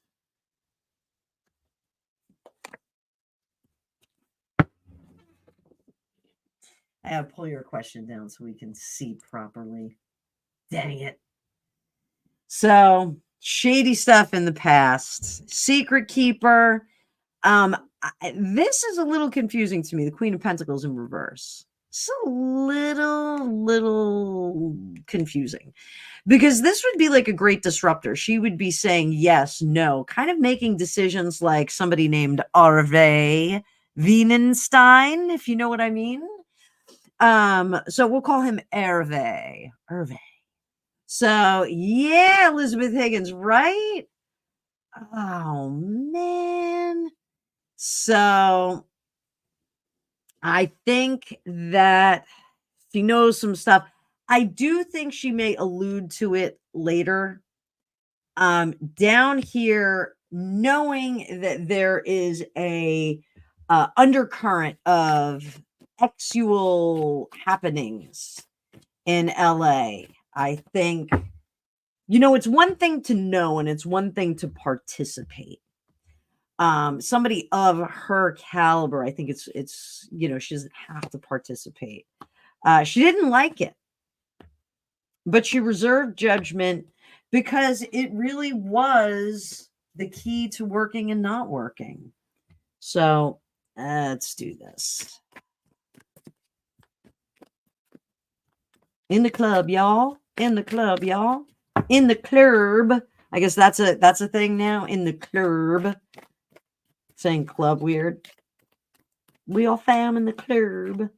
S1: I'll pull your question down so we can see properly. Dang it. So, shady stuff in the past. Secret keeper. This is a little confusing to me. The Queen of Pentacles in reverse. It's a little confusing. Because this would be like a great disruptor. She would be saying yes, no, kind of making decisions like somebody named Arve Wienenstein, if you know what I mean. So we'll call him Hervé. So yeah, Elizabeth Higgins, right? Oh man. So I think that she knows some stuff. I do think she may allude to it later. Down here, knowing that there is a undercurrent of sexual happenings in LA, I think, it's one thing to know and it's one thing to participate. Somebody of her caliber, I think it's she doesn't have to participate. She didn't like it, but she reserved judgment because it really was the key to working and not working. So let's do this. In the club, y'all. In the club, y'all. In the club. I guess that's a thing now. In the club. Saying club weird. We all fam in the club.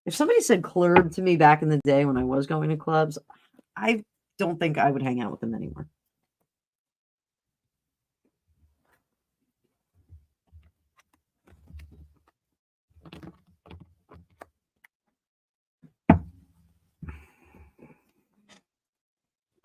S1: If somebody said club to me back in the day when I was going to clubs, I don't think I would hang out with them anymore.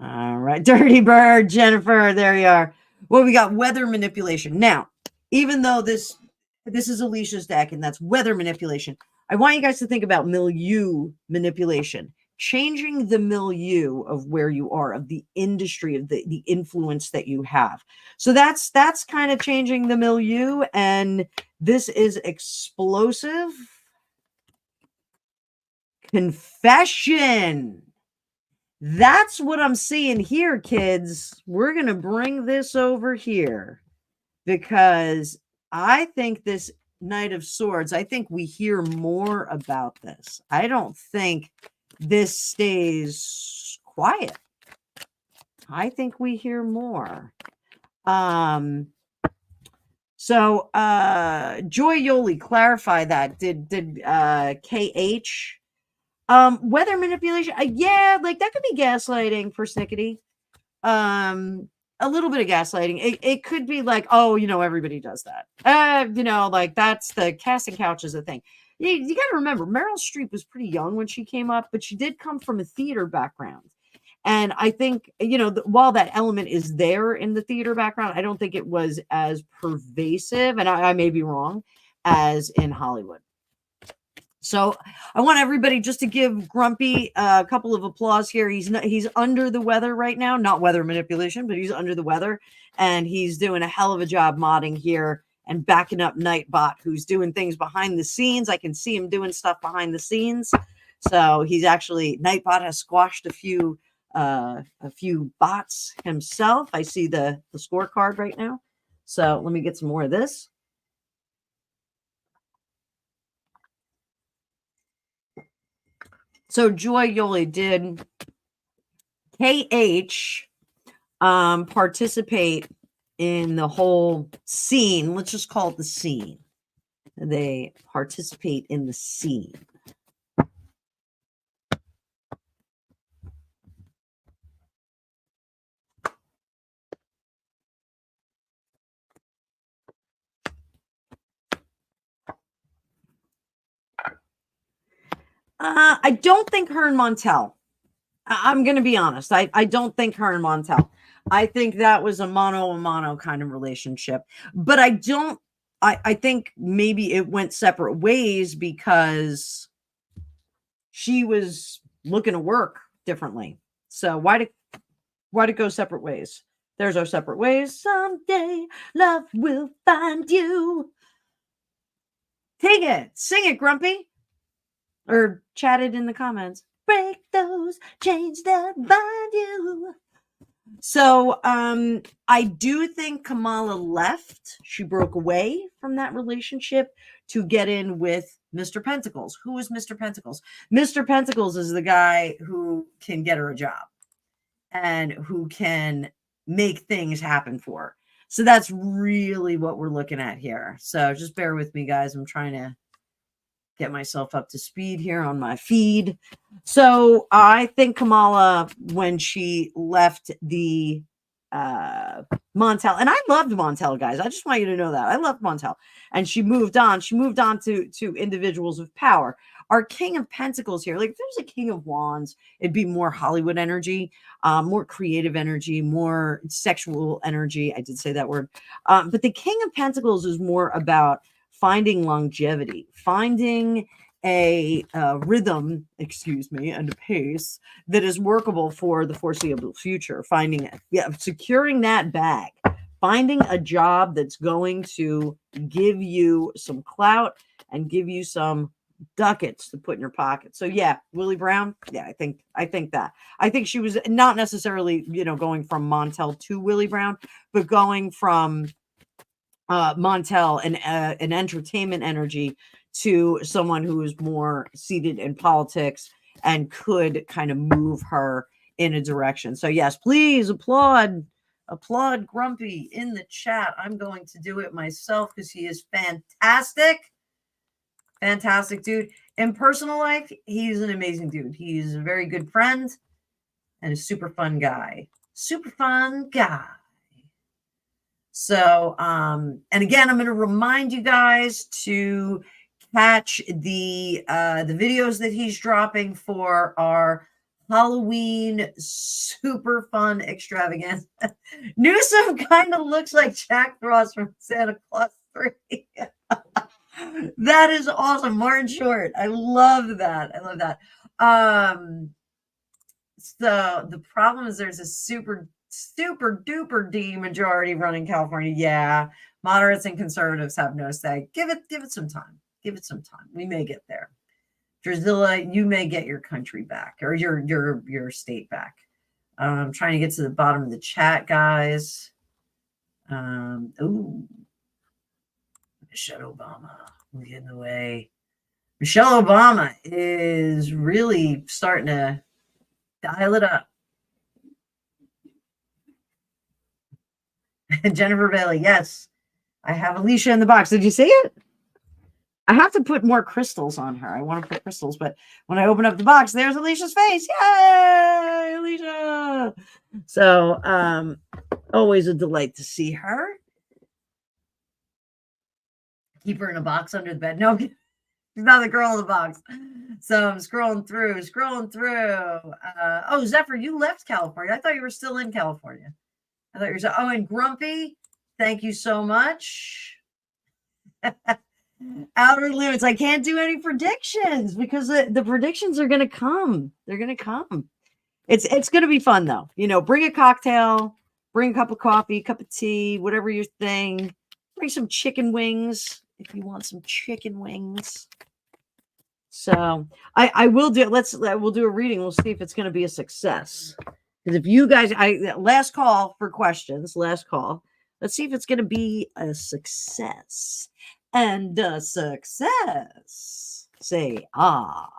S1: All right. Dirty bird, Jennifer. There you are. Well, we got weather manipulation. Now, even though this is Alicia's deck and that's weather manipulation, I want you guys to think about milieu manipulation. Changing the milieu of where you are, of the industry, of the influence that you have. So that's kind of changing the milieu. And this is explosive confession. That's what I'm seeing here, kids. We're going to bring this over here because I think this Knight of Swords, I think we hear more about this. I don't think this stays quiet. I think we hear more. So Joy Yoli, clarify that. Did KH weather manipulation? Yeah, like that could be gaslighting for Snickety. A little bit of gaslighting. It could be like, oh, everybody does that. Like that's the casting couch is a thing. You got to remember, Meryl Streep was pretty young when she came up, but she did come from a theater background. And I think, while that element is there in the theater background, I don't think it was as pervasive, and I may be wrong, as in Hollywood. So I want everybody just to give Grumpy a couple of applause here. He's under the weather right now, not weather manipulation, but he's under the weather, and he's doing a hell of a job modding here and backing up Nightbot, who's doing things behind the scenes. I can see him doing stuff behind the scenes. So Nightbot has squashed a few bots himself. I see the scorecard right now. So let me get some more of this. So Joy Yoli, did KH participate in the whole scene? Let's just call it the scene. They participate in the scene. I don't think her and Montel. I'm going to be honest. I don't think her and Montel. I think that was a mano kind of relationship. But I think maybe it went separate ways because she was looking to work differently. So why to go separate ways? There's our separate ways. Someday love will find you. Take it. Sing it, Grumpy. or chatted in the comments. Break those chains that bind you. So I do think Kamala left. She broke away from that relationship to get in with Mr. Pentacles. Who is Mr. Pentacles? Mr. Pentacles is the guy who can get her a job and who can make things happen for her. So that's really what we're looking at here. So just bear with me, guys. I'm trying to get myself up to speed here on my feed. So I think Kamala, when she left the Montel, and I loved Montel, guys. I just want you to know that I loved Montel, and she moved on. She moved on to individuals of power. Our King of Pentacles here, like if there's a King of Wands, it'd be more Hollywood energy, more creative energy, more sexual energy. I did say that word, but the King of Pentacles is more about finding longevity, finding a rhythm, and a pace that is workable for the foreseeable future, securing that bag, finding a job that's going to give you some clout and give you some ducats to put in your pocket. So yeah, Willie Brown. Yeah, I think that. I think she was not necessarily, going from Montel to Willie Brown, but going from Montel and an entertainment energy to someone who is more seated in politics and could kind of move her in a direction. So yes, please applaud Grumpy in the chat. I'm going to do it myself because he is fantastic. Fantastic dude. In personal life, he's an amazing dude. He's a very good friend and a super fun guy. Super fun guy. So, and again, I'm going to remind you guys to catch the videos that he's dropping for our Halloween super fun extravaganza. Newsom kind of looks like Jack Frost from Santa Claus 3. That is awesome. Martin Short. I love that. So the problem is there's a super duper D majority running California. Yeah, moderates and conservatives have no say. Give it some time. We may get there. Drizilla, you may get your country back or your state back. I'm trying to get to the bottom of the chat, guys. Ooh, Michelle Obama, we get in the way. Michelle Obama is really starting to dial it up. Jennifer Bailey, yes. I have Alicia in the box. Did you see it? I have to put more crystals on her. I want to put crystals, but when I open up the box, there's Alicia's face. Yay, Alicia! So, always a delight to see her. Keep her in a box under the bed. No, she's not the girl in the box. So I'm scrolling through. Oh, Zephyr, you left California. I thought you were still in California. I thought you were and Grumpy, thank you so much. Outer limits. I can't do any predictions because the predictions are going to come. They're going to come. It's going to be fun though. Bring a cocktail, bring a cup of coffee, cup of tea, whatever your thing. Bring some chicken wings if you want some chicken wings. So I will do. We'll do a reading. We'll see if it's going to be a success. Because if you guys, last call for questions. Last call. Let's see if it's going to be a success. And a success. Say ah.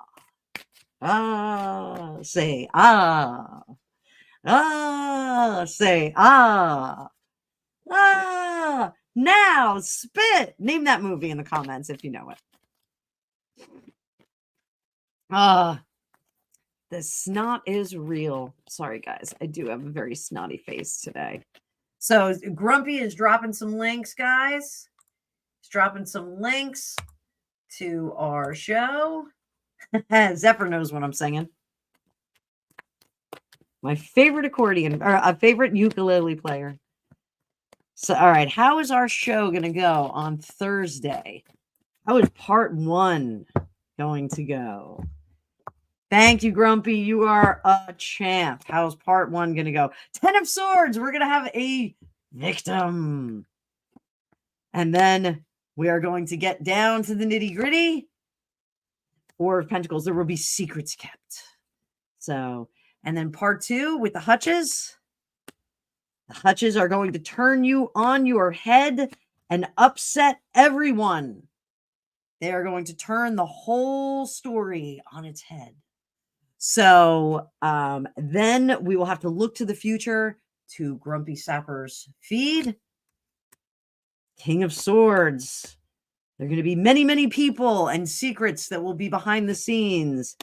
S1: Ah. Say ah. Ah. Say ah. Ah. Now spit. Name that movie in the comments if you know it. The snot is real. Sorry, guys. I do have a very snotty face today. So Grumpy is dropping some links, guys. He's dropping some links to our show. Zephyr knows what I'm singing. My favorite accordion, or a favorite ukulele player. So, all right. How is our show going to go on Thursday? How is part 1 going to go? Thank you, Grumpy. You are a champ. How's part 1 going to go? 10 of Swords. We're going to have a victim. And then we are going to get down to the nitty gritty. Four of Pentacles, there will be secrets kept. So, and then part 2 with the Hutches. The Hutches are going to turn you on your head and upset everyone. They are going to turn the whole story on its head. So then we will have to look to the future to Grumpy Sapper's feed. King of Swords. There are going to be many, many people and secrets that will be behind the scenes.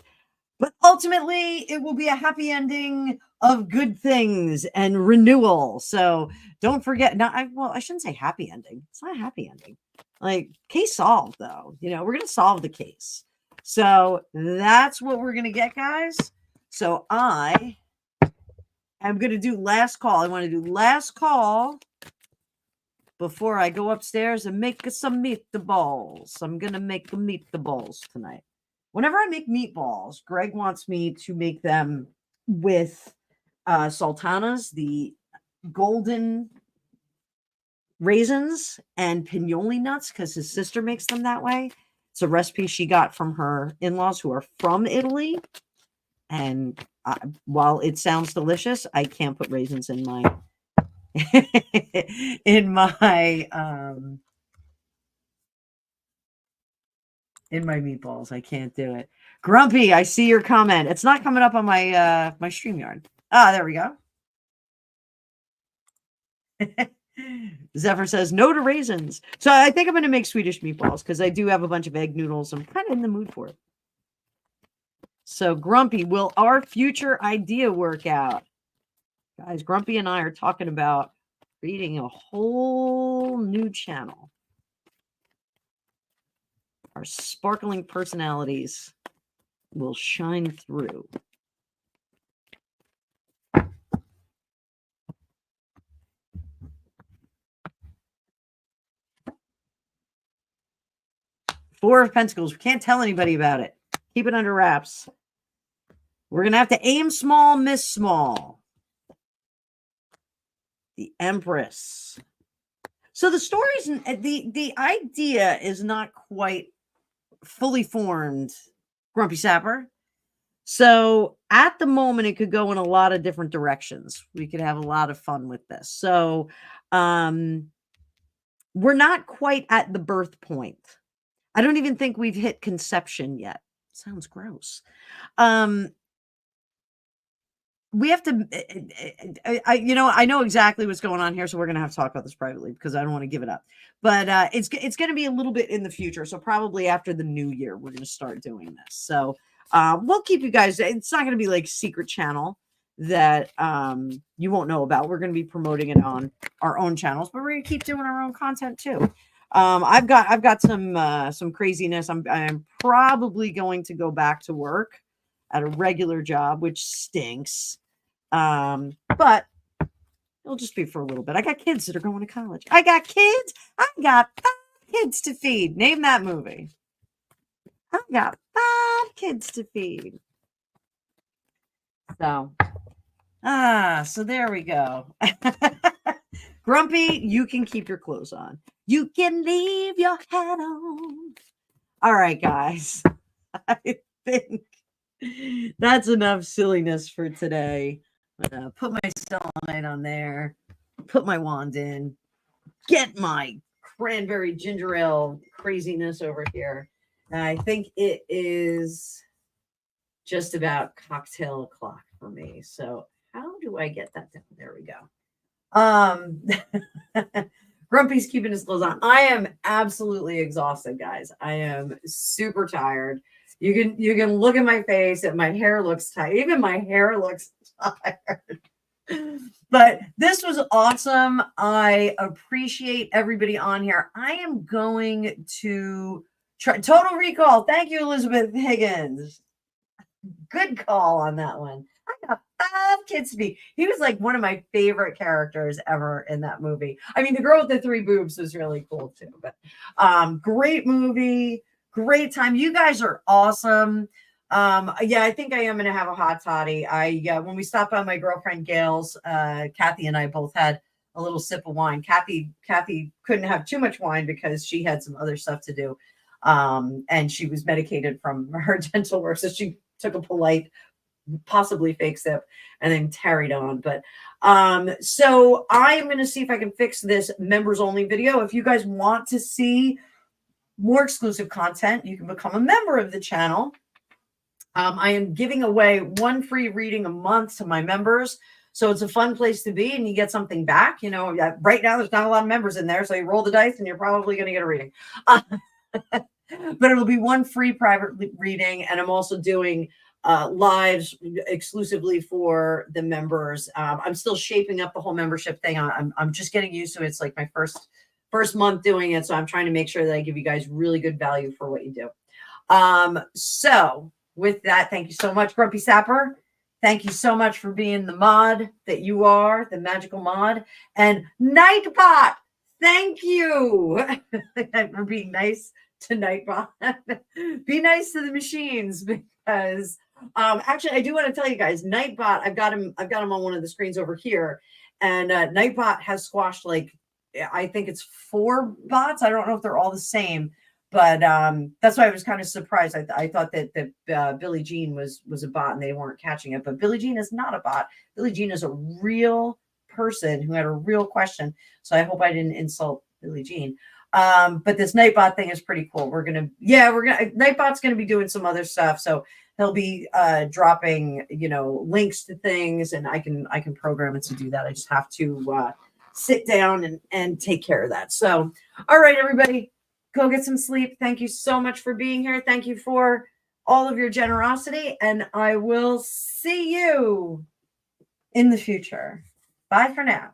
S1: But ultimately, it will be a happy ending of good things and renewal. So don't forget. Now, I shouldn't say happy ending. It's not a happy ending. Like, case solved, though. You know, we're going to solve the case. So that's what we're going to get, guys. So I am going to do last call. I want to do last call before I go upstairs and make some meatballs. I'm going to make the meatballs tonight. Whenever I make meatballs, Greg wants me to make them with sultanas, the golden raisins, and pinoli nuts, because his sister makes them that way. It's a recipe she got from her in-laws who are from Italy. And while it sounds delicious, I can't put raisins in my in my meatballs. I can't do it. Grumpy, I see your comment. It's not coming up on my my StreamYard. Ah, there we go. Zephyr says no to raisins. So I think I'm going to make Swedish meatballs because I do have a bunch of egg noodles. I'm kind of in the mood for it. So Grumpy, will our future idea work out? Guys, Grumpy and I are talking about creating a whole new channel. Our sparkling personalities will shine through. Four of Pentacles. We can't tell anybody about it. Keep it under wraps. We're going to have to aim small, miss small. The Empress. So the story's, the idea is not quite fully formed, Grumpy Sapper. So at the moment, it could go in a lot of different directions. We could have a lot of fun with this. So we're not quite at the birth point. I don't even think we've hit conception yet. Sounds gross. We have to, I know exactly what's going on here, so we're going to have to talk about this privately because I don't want to give it up. But it's going to be a little bit in the future. So probably after the new year, we're going to start doing this. So we'll keep you guys. It's not going to be like secret channel that you won't know about. We're going to be promoting it on our own channels, but we're going to keep doing our own content too. I've got some craziness. I'm probably going to go back to work at a regular job, which stinks. But it'll just be for a little bit. I got kids that are going to college. I got 5 kids to feed. Name that movie. I got 5 kids to feed. So there we go. Grumpy, you can keep your clothes on. You can leave your hat on. All right, guys. I think that's enough silliness for today. I'm gonna put my selenite on there, put my wand in, get my cranberry ginger ale craziness over here. And I think it is just about cocktail o'clock for me. So how do I get that down? There we go. Grumpy's keeping his clothes on. I am absolutely exhausted, guys. I am super tired. You can look at my face and my hair looks tired. Even my hair looks tired. But this was awesome. I appreciate everybody on here. I am going to try Total Recall. Thank you, Elizabeth Higgins. Good call on that one. I got 5 kids to be. He was like one of my favorite characters ever in that movie. I mean, the girl with the 3 boobs was really cool too. But great movie. Great time. You guys are awesome. Yeah, I think I am going to have a hot toddy. When we stopped by my girlfriend Gail's, Kathy and I both had a little sip of wine. Kathy couldn't have too much wine because she had some other stuff to do. And she was medicated from her dental work. So she took a polite, possibly fake sip and then carried on. But so I am going to see if I can fix this members only video. If you guys want to see more exclusive content, you can become a member of the channel. I am giving away one free reading a month to my members. So it's a fun place to be and you get something back. You know, right now there's not a lot of members in there. So you roll the dice and you're probably going to get a reading. But it'll be one free private reading. And I'm also doing lives exclusively for the members. I'm still shaping up the whole membership thing. I'm just getting used to it. It's like my first month doing it. So I'm trying to make sure that I give you guys really good value for what you do. So with that, thank you so much, Grumpy Sapper. Thank you so much for being the mod that you are, the magical mod. And Nightbot, thank you for being nice to Nightbot. Be nice to the machines because actually I do want to tell you guys, Nightbot, I've got him on one of the screens over here, and Nightbot has squashed like I think it's 4 bots. I don't know if they're all the same. But that's why I was kind of surprised. I thought that Billie Jean was a bot and they weren't catching it. But Billie Jean is not a bot. Billie Jean is a real person who had a real question. So I hope I didn't insult Billie Jean. But this Nightbot thing is pretty cool. Nightbot's gonna be doing some other stuff. So he'll be dropping, links to things, and I can program it to do that. I just have to sit down and take care of that. So, all right, everybody. Go get some sleep. Thank you so much for being here. Thank you for all of your generosity. And I will see you in the future. Bye for now.